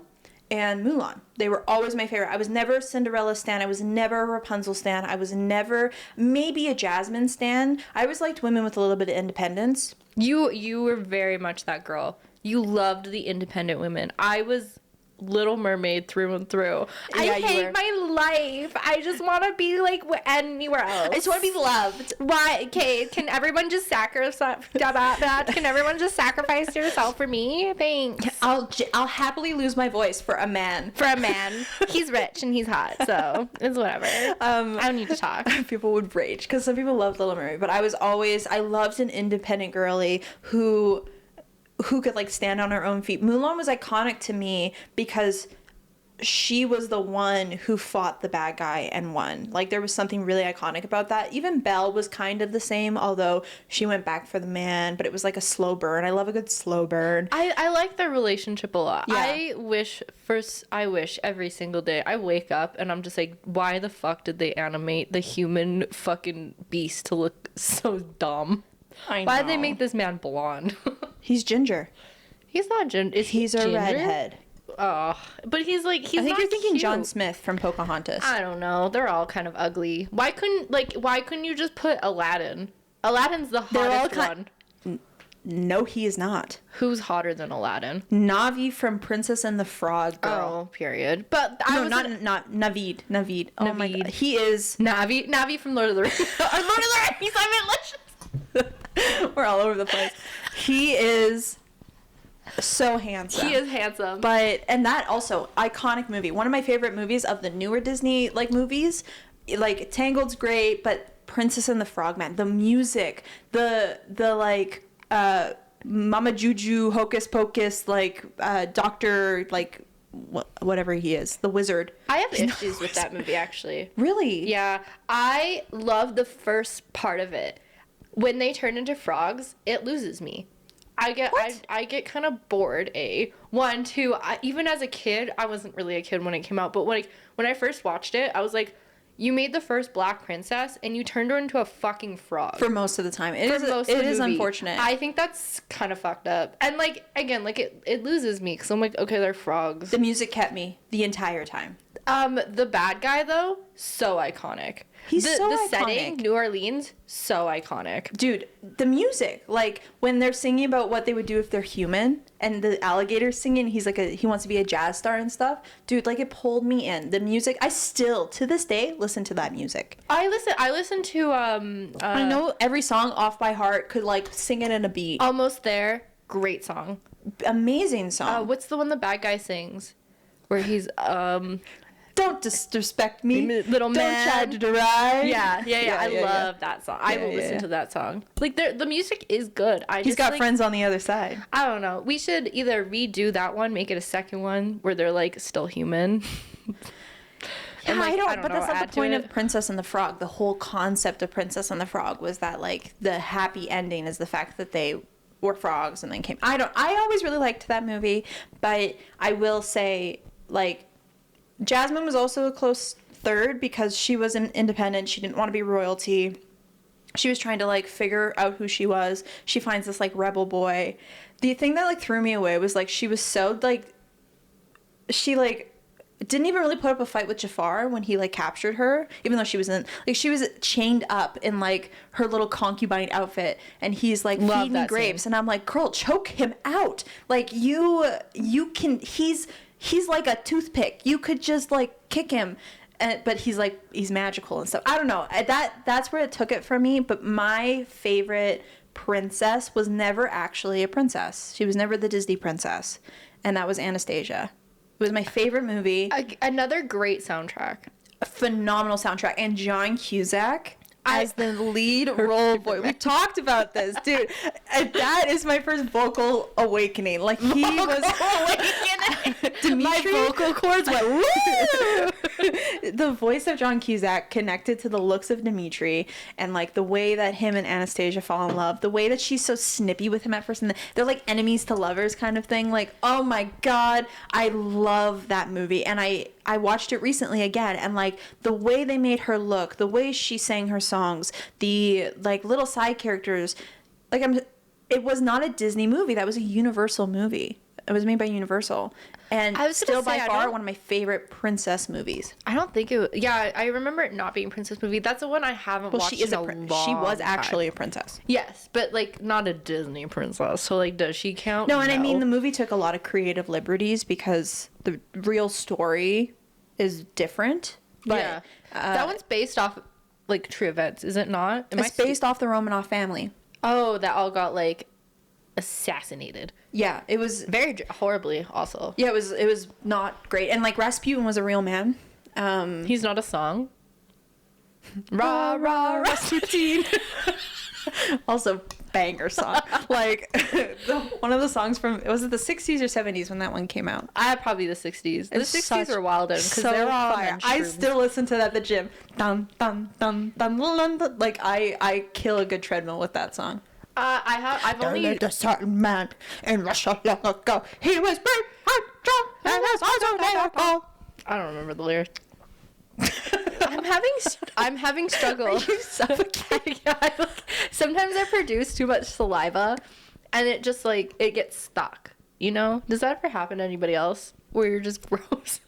and Mulan. They were always my favorite. I was never a Cinderella stan. I was never a Rapunzel stan. I was never maybe a Jasmine stan. I always liked women with a little bit of independence.
You were very much that girl. You loved the independent women. I was Little Mermaid through and through.
Yeah,
I hate my life. I just want to be like anywhere else.
I just want to be loved.
Why? Okay, can everyone just sacrifice? Can everyone just sacrifice yourself for me? Thanks.
I'll happily lose my voice for a man.
For a man, he's rich and he's hot, so it's whatever. I don't need to talk.
People would rage because some people loved Little Mermaid, but I loved an independent girly who could like stand on her own feet. Mulan was iconic to me because she was the one who fought the bad guy and won. Like, there was something really iconic about that. Even Belle was kind of the same, although she went back for the man, but it was like a slow burn. I love a good slow burn.
I like their relationship a lot.
Yeah.
I wish every single day I wake up and I'm just like, why the fuck did they animate the human fucking beast to look so dumb?
I know.
Why did they make this man blonde?
He's ginger.
He's not ginger.
He's a redhead.
Oh, but he's
I think
not
you're thinking
cute.
John Smith from Pocahontas.
I don't know. They're all kind of ugly. Why couldn't you just put Aladdin? Aladdin's the hottest one.
No, he is not.
Who's hotter than Aladdin?
Navi from Princess and the Frog Girl.
Oh, period. But
Not Navid. Oh my god. He is
Navi from Lord of the Rings. Lord of the Rings. I meant
We're all over the place. He is so handsome.
He is handsome.
And that also, iconic movie. One of my favorite movies of the newer Disney movies. Like, Tangled's great, but Princess and the Frogman, the music, the Mama Juju, Hocus Pocus, Doctor, whatever he is, the wizard.
I have issues with that movie, actually.
Really?
Yeah. I love the first part of it. When they turn into frogs, it loses me. I get kind of bored. One, two. Even as a kid, I wasn't really a kid when it came out, but when I first watched it, I was like, you made the first black princess and you turned her into a fucking frog.
For most of the time. It is unfortunate.
I think that's kind of fucked up. And it loses me because I'm like, okay, they're frogs.
The music kept me the entire time.
The bad guy though, so iconic.
He's so
the
iconic.
setting, New Orleans, so iconic.
Dude, the music, when they're singing about what they would do if they're human, and the alligator's singing, he wants to be a jazz star and stuff. Dude, it pulled me in. The music, I still, to this day, listen to that music.
I listen to
I know every song off by heart, could sing it in a beat.
Almost There, great song.
Amazing song.
What's the one the bad guy sings? Where he's
Don't disrespect me,
little man.
Don't try to deride.
Yeah. I love that song. I will listen to that song. The music is good.
He's got friends on the other side.
I don't know. We should either redo that one, make it a second one where they're still human.
Yeah, I don't but
know,
that's not the point of Princess and the Frog. The whole concept of Princess and the Frog was that the happy ending is the fact that they were frogs and then came. I always really liked that movie, but I will say Jasmine was also a close third because she was an independent. She didn't want to be royalty. She was trying to figure out who she was. She finds this rebel boy. The thing that threw me away was she was so she didn't even really put up a fight with Jafar when he captured her, even though she was she was chained up in her little concubine outfit, and he's feeding grapes, and I'm like, girl, choke him out. You can. He's like a toothpick. You could just kick him, but he's magical and stuff. I don't know. That's where it took it from me. But my favorite princess was never actually a princess. She was never the Disney princess. And that was Anastasia. It was my favorite movie.
Another great soundtrack.
A phenomenal soundtrack. And John Cusack as the lead role boy. We talked about this, dude. That is my first vocal awakening. Like, he was Dimitri.
My vocal cords went woo.
The voice of John Cusack connected to the looks of Dimitri, and like the way that him and Anastasia fall in love, the way that she's so snippy with him at first, and they're like enemies to lovers kind of thing. Like, oh my god, I love that movie. And I watched it recently again, and like the way they made her look, the way she sang her songs, the like little side characters, like it was not a Disney movie. That was a Universal movie. It was made by Universal, and still by far one of my favorite princess movies.
I don't think it was, yeah, I remember it not being a princess movie. That's the one I haven't watched in a long time.
She was actually a princess.
Yes, but like not a Disney princess. So like, does she count?
No, and I mean the movie took a lot of creative liberties because the real story is different. But
yeah, that one's based off like true events, is it not?
It's based off the Romanov family.
Oh, that all got like assassinated.
Yeah, it was
very horribly also.
Yeah, it was not great. And like Rasputin was a real man.
He's not a song. Rah rah Rasputin.
Also banger song. Like one of the songs from, was it the 60s or 70s when that one came out?
Probably the 60s. The 60s were wild because they're all fire.
I still listen to that at the gym. Dun dun dun dun dun dun. Like I kill a good treadmill with that song.
I've only
lived a certain man in Russia long ago. He was brave and strong, and his eyes are miracle.
I don't remember the lyrics. I'm having struggle.
Are you suffocating?
Yeah, sometimes I produce too much saliva, and it just like it gets stuck. You know? Does that ever happen to anybody else where you're just gross?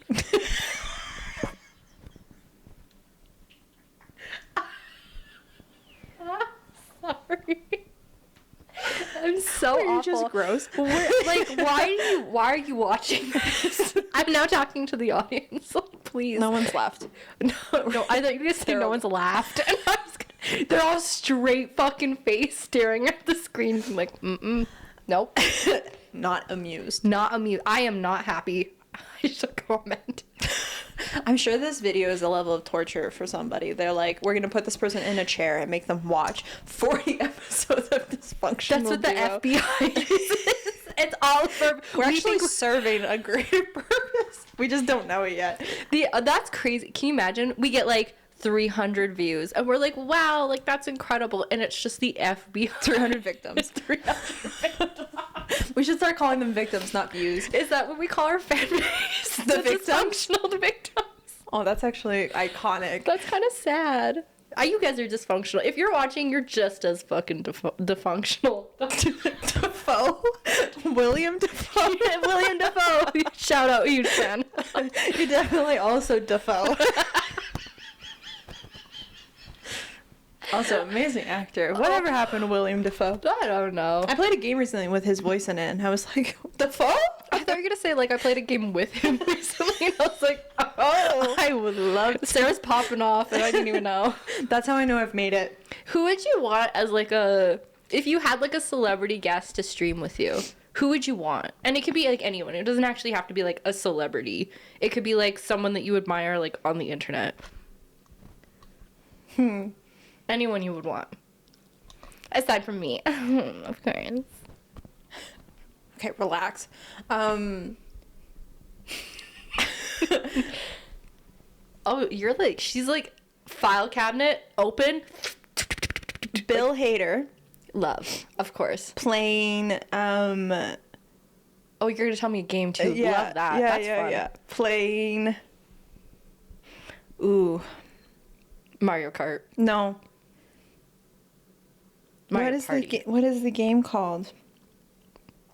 Sorry. I'm so awful.
You're just gross.
Like, why are you watching this? I'm now talking to the audience. Like, please.
No one's laughed.
No, I thought you were gonna say no one's laughed. And they're all straight fucking face staring at the screen. I'm like, nope.
Not amused.
Not amused. I am not happy. I should comment.
I'm sure this video is a level of torture for somebody. They're like, we're gonna put this person in a chair and make them watch 40 episodes of dysfunctional.
That's what
duo.
the FBI uses. It's all for.
We're actually serving a greater purpose. We just don't know it yet.
That's crazy. Can you imagine? We get like 300 views, and we're like, wow, like that's incredible, and it's just the FBI.
300 victims.
300 victims.
We should start calling them victims, not views.
Is that what we call our fan base?
The victims?
Dysfunctional victims.
Oh, that's actually iconic.
That's kind of sad. You guys are dysfunctional. If you're watching, you're just as fucking dysfunctional.
Defoe? William Defoe?
William Defoe. Shout out, huge fan.
You're definitely also Defoe. Also, amazing actor. Whatever happened to William Defoe?
I don't know.
I played a game recently with his voice in it, and I was like, Defoe?
I thought you were going to say, like, I played a game with him recently, and I was like, oh.
I would love to.
Sarah's popping off, and I didn't even know.
That's how I know I've made it.
Who would you want as, like, if you had, like, a celebrity guest to stream with you, who would you want? And it could be, like, anyone. It doesn't actually have to be, like, a celebrity. It could be, like, someone that you admire, like, on the internet. Anyone you would want. Aside from me. Of course.
Okay, relax.
Oh, you're like, she's like, file cabinet, open.
Bill Hader.
Love, of course.
Playing,
Oh, you're gonna tell me a game too.
yeah,
Love that.
Yeah,
That's
yeah,
fun.
yeah. Playing, ooh.
Mario Kart.
No.
Mario Party.
What is the game called?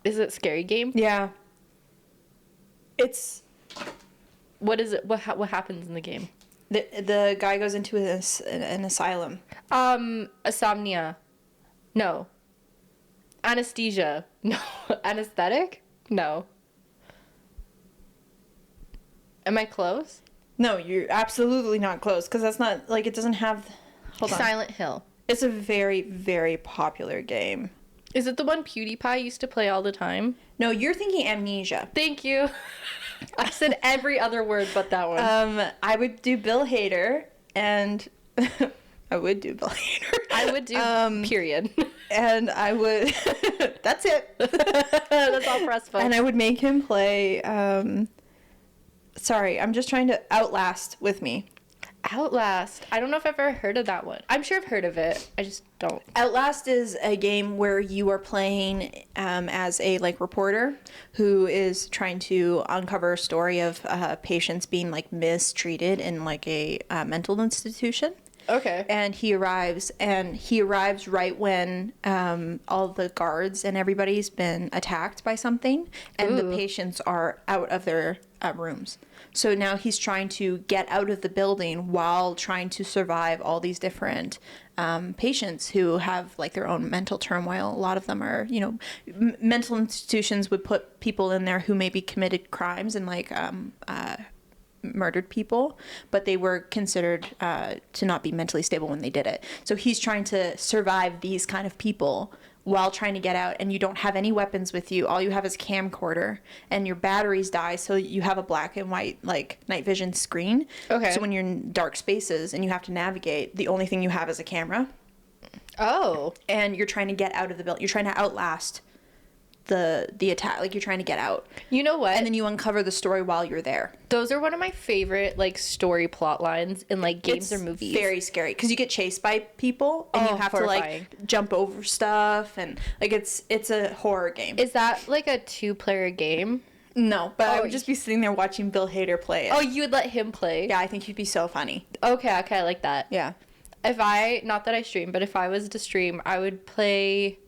Is it Scary Game?
Yeah. It's...
What is it? What happens in the game?
The guy goes into an asylum.
Insomnia. No. Anesthesia. No. Anesthetic? No. Am I close?
No, you're absolutely not close, because that's not, like, it doesn't have... Hold on.
Silent Hill.
It's a very, very popular game.
Is it the one PewDiePie used to play all the time?
No, you're thinking Amnesia.
Thank you. I said every other word but that one.
I would do Bill Hader, and I would do Bill Hader.
I would do period.
And I would. That's it.
That's all press folks.
And I would make him play. Sorry, I'm just trying to Outlast with me.
Outlast. I don't know if I've ever heard of that one. I'm sure I've heard of it. I just don't.
Outlast is a game where you are playing as a reporter who is trying to uncover a story of patients being mistreated in a mental institution.
Okay.
And he arrives right when all the guards and everybody's been attacked by something, and the patients are out of their rooms. So now he's trying to get out of the building while trying to survive all these different patients who have their own mental turmoil. A lot of them are, mental institutions would put people in there who maybe committed crimes and murdered people, but they were considered to not be mentally stable when they did it. So he's trying to survive these kind of people while trying to get out, and you don't have any weapons with you. All you have is camcorder, and your batteries die, so you have a black and white night vision screen.
Okay.
So when you're in dark spaces and you have to navigate, the only thing you have is a camera.
Oh.
And you're trying to get out of the building. You're trying to outlast the attack. You're trying to get out.
You know what?
And then you uncover the story while you're there.
Those are one of my favorite story plot lines in games or movies.
Very scary because you get chased by people and you have
horrifying.
to jump over stuff, and it's a horror game.
Is that a 2-player game?
No, but I would just be sitting there watching Bill Hader play it.
Oh, you would let him play?
Yeah, I think he'd be so funny.
Okay, I like that.
Yeah.
Not that I stream, but if I was to stream, I would play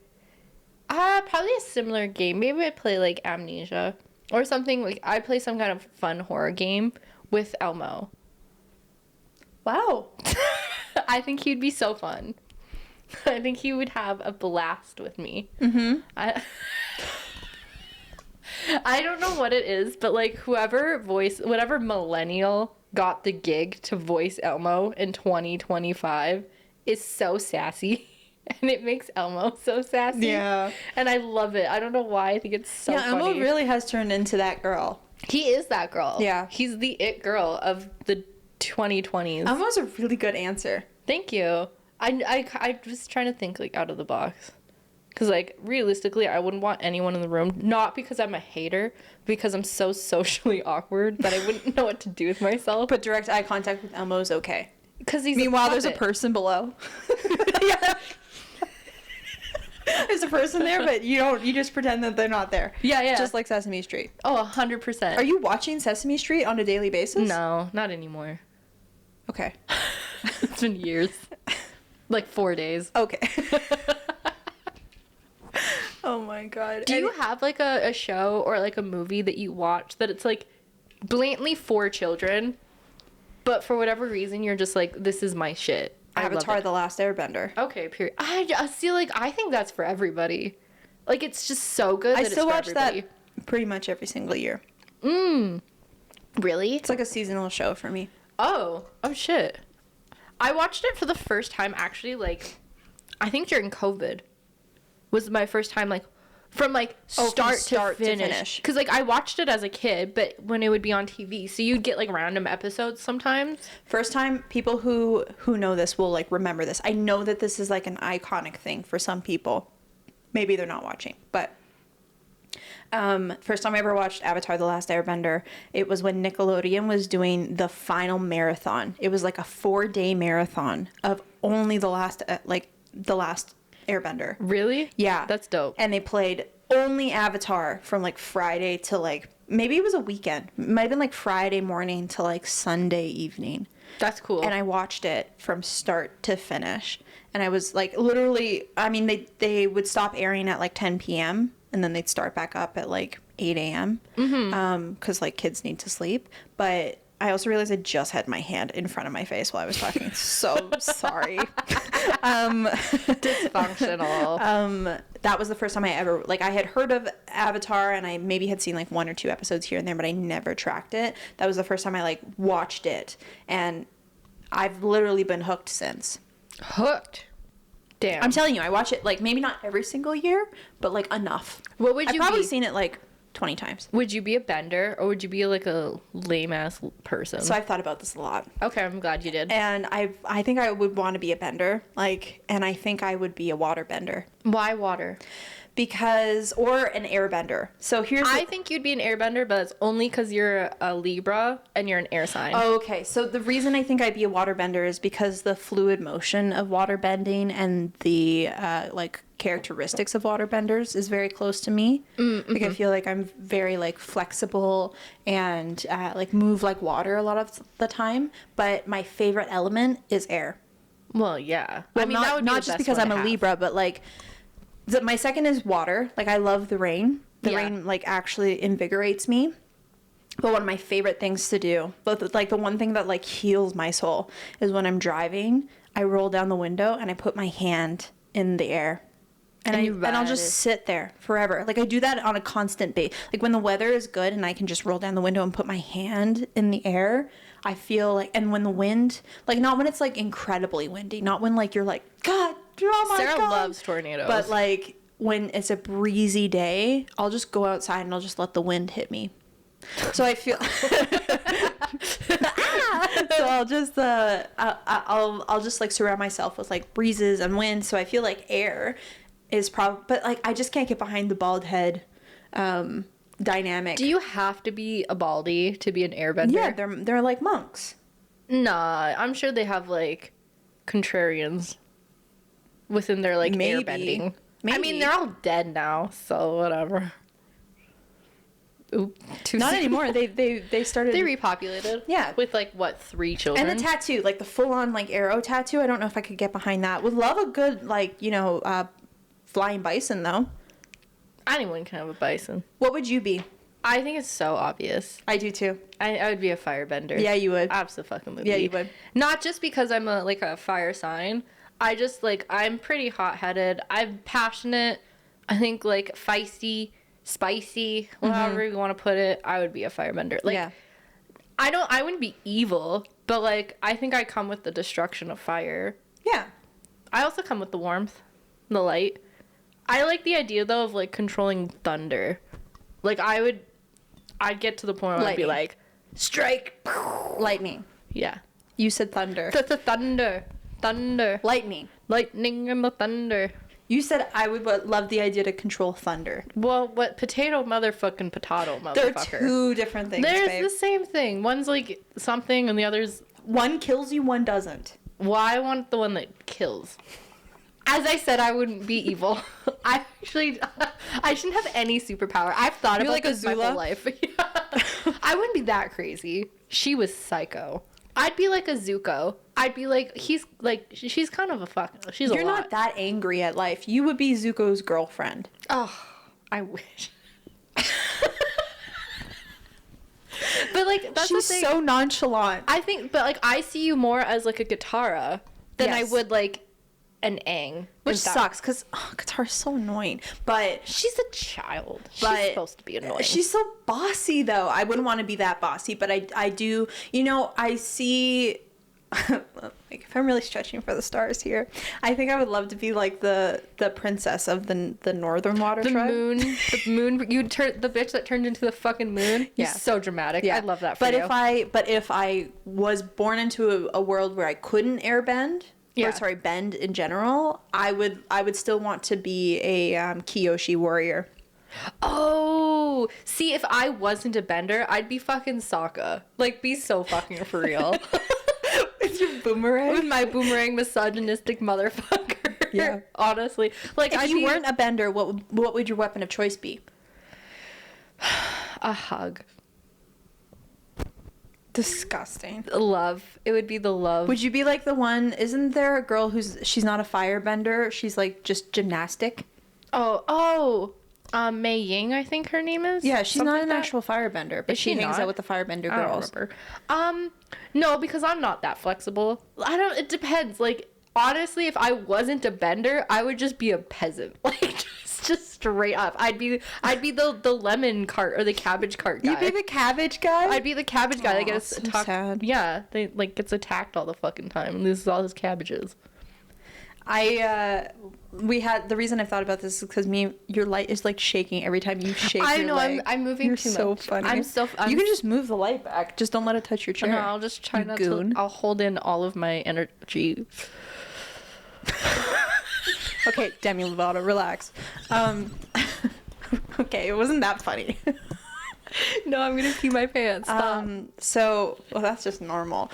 probably a similar game. Maybe I'd play Amnesia or something. I'd play some kind of fun horror game with Elmo.
Wow.
I think he'd be so fun. I think he would have a blast with me. Mm-hmm. I don't know what it is, but whatever millennial got the gig to voice Elmo in 2025 is so sassy. And it makes Elmo so sassy.
Yeah.
And I love it. I don't know why. I think it's so funny.
Elmo really has turned into that girl.
He is that girl.
Yeah.
He's the it girl of the 2020s.
Elmo's a really good answer.
Thank you. I was trying to think out of the box. Because realistically, I wouldn't want anyone in the room. Not because I'm a hater, because I'm so socially awkward that I wouldn't know what to do with myself.
But direct eye contact with Elmo is okay.
Because he's
Meanwhile, there's a person below. Yeah. There's a person there, but you just pretend that they're not there.
Yeah.
Just like Sesame Street.
Oh, 100%.
Are you watching Sesame Street on a daily basis?
No, not anymore.
Okay.
It's been years. 4 days.
Okay. Oh my god.
Do you have a show or a movie that you watch that it's blatantly for children, but for whatever reason you're just this is my shit?
Avatar: The Last Airbender.
Okay, period. I just feel I think that's for everybody. It's just so good.
I
that
still
it's for
watch
everybody.
that pretty much every single year.
Really?
It's a seasonal show for me.
Oh shit. I watched it for the first time actually I think during COVID was my first time from start to finish. Because I watched it as a kid, but when it would be on TV, so you'd get random episodes sometimes.
First time, people who know this will remember this. I know that this is an iconic thing for some people. Maybe they're not watching, but first time I ever watched Avatar: The Last Airbender, it was when Nickelodeon was doing the final marathon. It was a 4-day marathon of only the last Airbender.
Really?
Yeah.
That's dope.
And they played only Avatar from Friday to maybe it was a weekend. It might have been Friday morning to Sunday evening.
That's cool.
And I watched it from start to finish. And I was literally, I mean, they would stop airing at 10 p.m. and then they'd start back up at 8 a.m. Because kids need to sleep. But I also realized I just had my hand in front of my face while I was talking. So sorry.
Dysfunctional.
That was the first time I ever, I had heard of Avatar and I maybe had seen 1 or 2 episodes here and there, but I never tracked it. That was the first time I watched it. And I've literally been hooked since.
Hooked? Damn.
I'm telling you, I watch it like maybe not every single year, but like enough.
What would you
I've probably
be?
seen it like 20 times.
Would you be a bender or would you be like a lame ass person?
So I've thought about this a lot.
Okay, I'm glad you did.
And I think I would want to be a bender, like, and I think I would be a water bender.
Why water?
Because, or an airbender. So here's
I think you'd be an airbender, but it's only because you're a Libra and you're an air sign.
Oh, okay. So the reason I think I'd be a waterbender is because the fluid motion of waterbending and the like characteristics of waterbenders is very close to me.
Mm-hmm.
Like I feel like I'm very like flexible and like move like water a lot of the time. But my favorite element is air.
Well, yeah.
Well,
I mean, that would be
not
the
just
best
because
one
I'm
to
a
have.
Libra, but like my second is water. Like I love the rain. The
Yeah.
rain like actually invigorates me. But one of my favorite things to do, but like the one thing that like heals my soul is when I'm driving, I roll down the window and I put my hand in the air. And I'll just sit there forever. Like I do that on a constant basis. Like when the weather is good and I can just roll down the window and put my hand in the air, I feel like, and when the wind, like not when it's like incredibly windy, not when like you're like, God, oh my
Sarah
God.
loves tornadoes.
But like when it's a breezy day, I'll just go outside and I'll just let the wind hit me. So I feel so I'll just like surround myself with like breezes and wind. So I feel like air is probably, but like I just can't get behind the bald head dynamic.
Do you have to be a baldy to be an airbender?
Yeah, they're like monks.
Nah, I'm sure they have like contrarians within their like
Maybe.
airbending. I
Maybe.
mean, they're all dead now, so whatever. Oop, too
Not
soon.
anymore. They started.
They repopulated.
Yeah.
With like what, 3 children?
And the tattoo, like the full on like arrow tattoo. I don't know if I could get behind that. Would love a good like flying bison though.
Anyone can have a bison.
What would you be?
I think it's so obvious.
I do too.
I would be a firebender.
Yeah, you would.
Absolutely.
Yeah, you would.
Not just because I'm a fire sign. I just like, I'm pretty hot-headed. I'm passionate. I think like feisty, spicy, however you want to put it. I would be a firebender. Like,
yeah.
I wouldn't be evil, but like, I think I come with the destruction of fire.
Yeah.
I also come with the warmth, the light. I like the idea though of like controlling thunder. Like I'd get to the point where I'd be
Lightning.
like, strike.
Lightning.
Yeah.
You said thunder.
The thunder. Thunder.
Lightning.
Lightning and the thunder.
You said I would love the idea to control thunder.
Well, what potato motherfucking potato
They're
motherfucker.
two different things,
There's
babe.
the same thing. One's like something and the other's,
One kills you, one doesn't.
well, I want the one that kills. As I said, I wouldn't be evil. I shouldn't have any superpower. I've thought
You're
about
like
this my
Azula?
whole life. Yeah. I wouldn't be that crazy. She was psycho. I'd be like a Zuko. I'd be like, she's kind of a fuck. She's
You're
a lot.
not that angry at life. You would be Zuko's girlfriend.
Oh, I wish. But like, that's
She's
the thing.
so nonchalant.
I think, but like, I see you more as like a Katara than I
Yes.
would like an Aang.
Which
In fact,
sucks, because Katara's so annoying. But
she's a child. She's
But
supposed to be annoying.
she's so bossy, though. I wouldn't want to be that bossy, but I do, I see, like, if I'm really stretching for the stars here, I think I would love to be like the princess of the Northern Water
the
Tribe.
moon. You turn the bitch that turned into the fucking moon.
Yeah.
He's so dramatic.
Yeah.
I love that for
but
you.
if I was born into a world where I couldn't airbend,
Yeah.
or sorry, bend in general, I would still want to be a Kyoshi warrior.
Oh, see, if I wasn't a bender, I'd be fucking Sokka. Like, be so fucking for real.
With your boomerang.
With my boomerang misogynistic motherfucker.
Yeah.
Honestly. Like,
If you weren't a bender, what would your weapon of choice be?
a hug.
Disgusting.
Love. It would be the love.
Would you be like the one? Isn't there a girl she's not a firebender? She's like just gymnastic.
Mei Ying, I think her name is.
Yeah, she's
Something
not an
like that.
actual firebender, but
Is
she
she
hangs
not?
out with the firebender
I don't
girls.
remember. No, because I'm not that flexible. It depends. Like, honestly, if I wasn't a bender, I would just be a peasant. Like, just straight up. I'd be the lemon cart or the cabbage cart guy.
You'd be the cabbage guy.
I'd be the cabbage guy that
Aw,
gets
so sad.
Yeah, they like gets attacked all the fucking time and loses all his cabbages.
We had the reason I thought about this is because your light is like shaking every time you shake.
I
your
know
leg.
I'm moving
You're
too
so
much.
funny.
I'm
You can just move the light back. Just don't let it touch your chair.
No, I'll just try
You
not
goon.
to. I'll hold in all of my energy.
Okay, Demi Lovato, relax. Okay, it wasn't that funny.
No, I'm gonna pee my pants. Stop.
Well, that's just normal.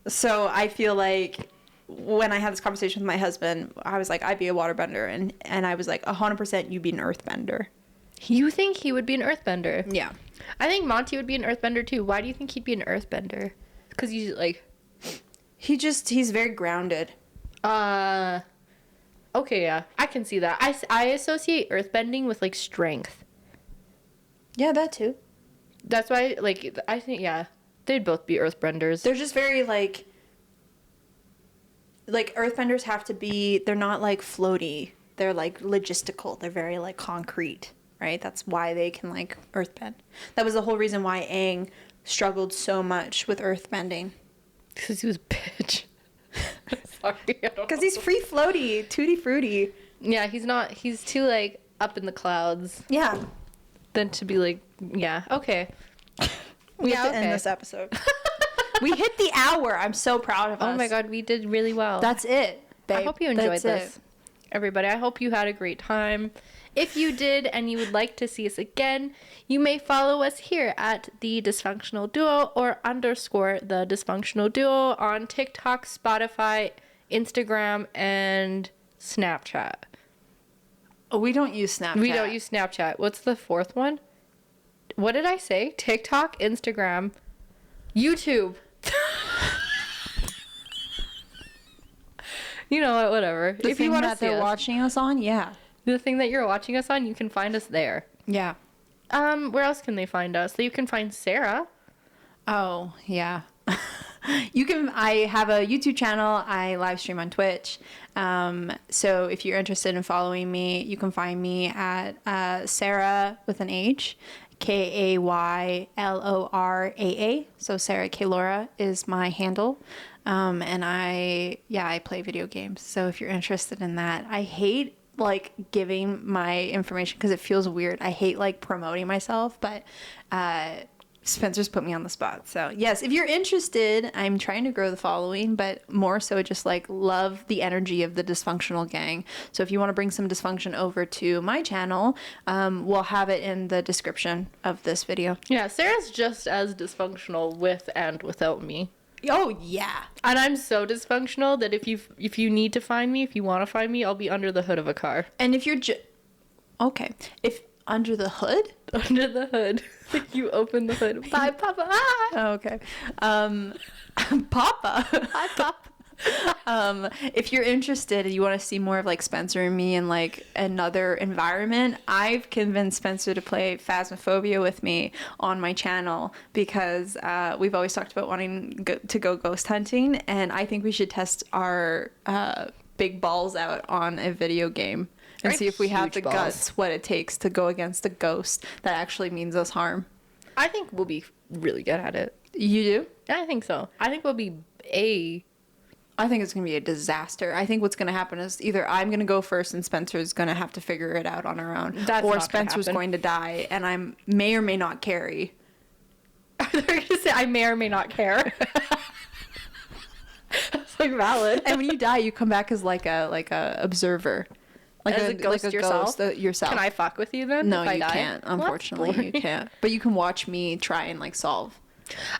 So I feel like when I had this conversation with my husband, I was like, I'd be a waterbender, and I was like, 100% you'd be an earthbender.
You think he would be an earthbender?
Yeah.
I think Monty would be an earthbender too. Why do you think he'd be an earthbender? Because he's like,
He's very grounded.
okay, yeah, I can see that. I associate earthbending with like strength.
Yeah, that too.
That's why, like, I think, yeah, they'd both be earthbenders.
They're just very like earthbenders have to be, they're not like floaty. They're like logistical. They're very like concrete, right? That's why they can like earthbend. That was the whole reason why Aang struggled so much with earthbending.
Because he was a bitch. Sorry.
Because he's free floaty, tutti fruity.
Yeah, he's too, like, up in the clouds.
Yeah.
Than to be like, yeah, okay.
We have to end this episode. We hit the hour. I'm so proud of us.
Oh my god, we did really well.
That's it, babe.
I hope you enjoyed
That's
this.
it.
Everybody, I hope you had a great time. If you did and you would like to see us again, you may follow us here at The Dysfunctional Duo or _ The Dysfunctional Duo on TikTok, Spotify, Instagram, and Snapchat.
Oh, we don't use Snapchat.
We don't use Snapchat. What's the fourth one? What did I say? TikTok, Instagram, YouTube. You know what? Whatever.
The
if
thing
you want to
that
see
they're
us,
watching us on, yeah.
the thing that you're watching us on, you can find us there.
Yeah.
Where else can they find us? So you can find Sarah.
Oh, yeah. I have a YouTube channel. I live stream on Twitch. So if you're interested in following me, you can find me at Sarah with an H, KAYLORAA. So Sarah K. Laura is my handle. And I play video games. So if you're interested in that, I hate like giving my information because it feels weird. I hate like promoting myself, but Spencer's put me on the spot. So yes, if you're interested, I'm trying to grow the following, but more so just like love the energy of the dysfunctional gang. So if you want to bring some dysfunction over to my channel, we'll have it in the description of this video.
Yeah, Sarah's just as dysfunctional with and without me.
Oh yeah.
And I'm so dysfunctional that if you need to find me, if you want to find me, I'll be under the hood of a car.
And if you're okay, if under the hood?
Under the hood. Like you open the hood. Bye, Papa. Ah!
Oh, okay. Papa.
Hi, Papa.
If you're interested and you want to see more of like Spencer and me in like another environment, I've convinced Spencer to play Phasmophobia with me on my channel because we've always talked about wanting to go ghost hunting, and I think we should test our big balls out on a video game and see if we have the guts, what it takes to go against a ghost that actually means us harm.
I think we'll be really good at it.
You do?
I think so. I think we'll be
I think it's going to be a disaster. I think what's going to happen is either I'm going to go first and Spencer's going to have to figure it out on her own. Or Spencer's going to die and I may or may not carry.
They're going to say I may or may not care. That's like valid.
And when you die, you come back as like a observer. Like
as a ghost yourself?
Yourself.
Can I fuck with you then?
No,
if I
you
die?
can't. Unfortunately, you can't. But you can watch me try and like solve.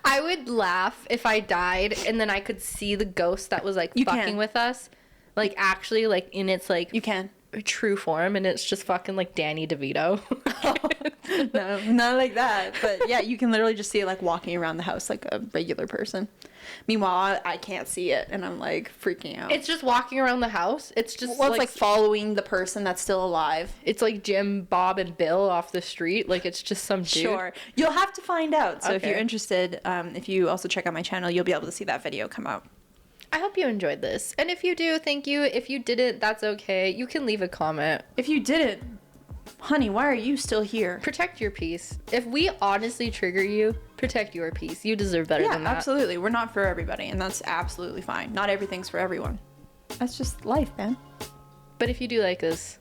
I would laugh if I died and then I could see the ghost that was like fucking with us, like actually like in its like
you can
true form, and it's just fucking like Danny DeVito.
No, not like that. But yeah, you can literally just see it like walking around the house like a regular person. Meanwhile, I can't see it, and I'm like freaking out.
It's just walking around the house. It's just
it's like following the person that's still alive.
It's like Jim, Bob, and Bill off the street. Like it's just some dude.
Sure, you'll have to find out. So if you're interested, if you also check out my channel, you'll be able to see that video come out.
I hope you enjoyed this, and if you do, thank you. If you didn't, that's okay. You can leave a comment.
If you didn't, honey, why are you still here?
Protect your peace. If we honestly trigger you, protect your peace. You deserve better than that.
Yeah, absolutely. We're not for everybody, and that's absolutely fine. Not everything's for everyone. That's just life, man.
But if you do like us,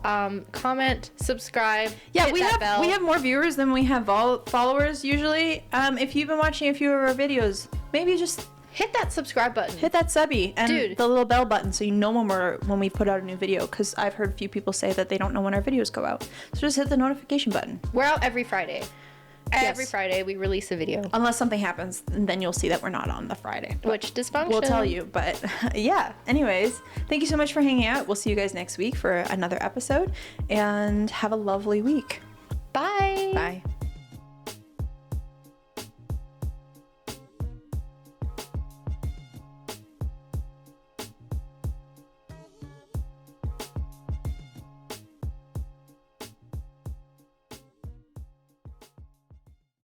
comment, subscribe.
Yeah,
hit that bell.
we have more viewers than we have followers usually. If you've been watching a few of our videos, maybe just
hit that subscribe button.
hit that subby and
Dude.
the little bell button so you know when we put out a new video, because I've heard a few people say that they don't know when our videos go out. So just hit the notification button.
We're out every Friday. Every
Yes.
Friday we release a video.
Unless something happens, and then you'll see that we're not on the Friday.
Which dysfunction?
We'll tell you, but yeah. Anyways, thank you so much for hanging out. We'll see you guys next week for another episode, and have a lovely week.
Bye.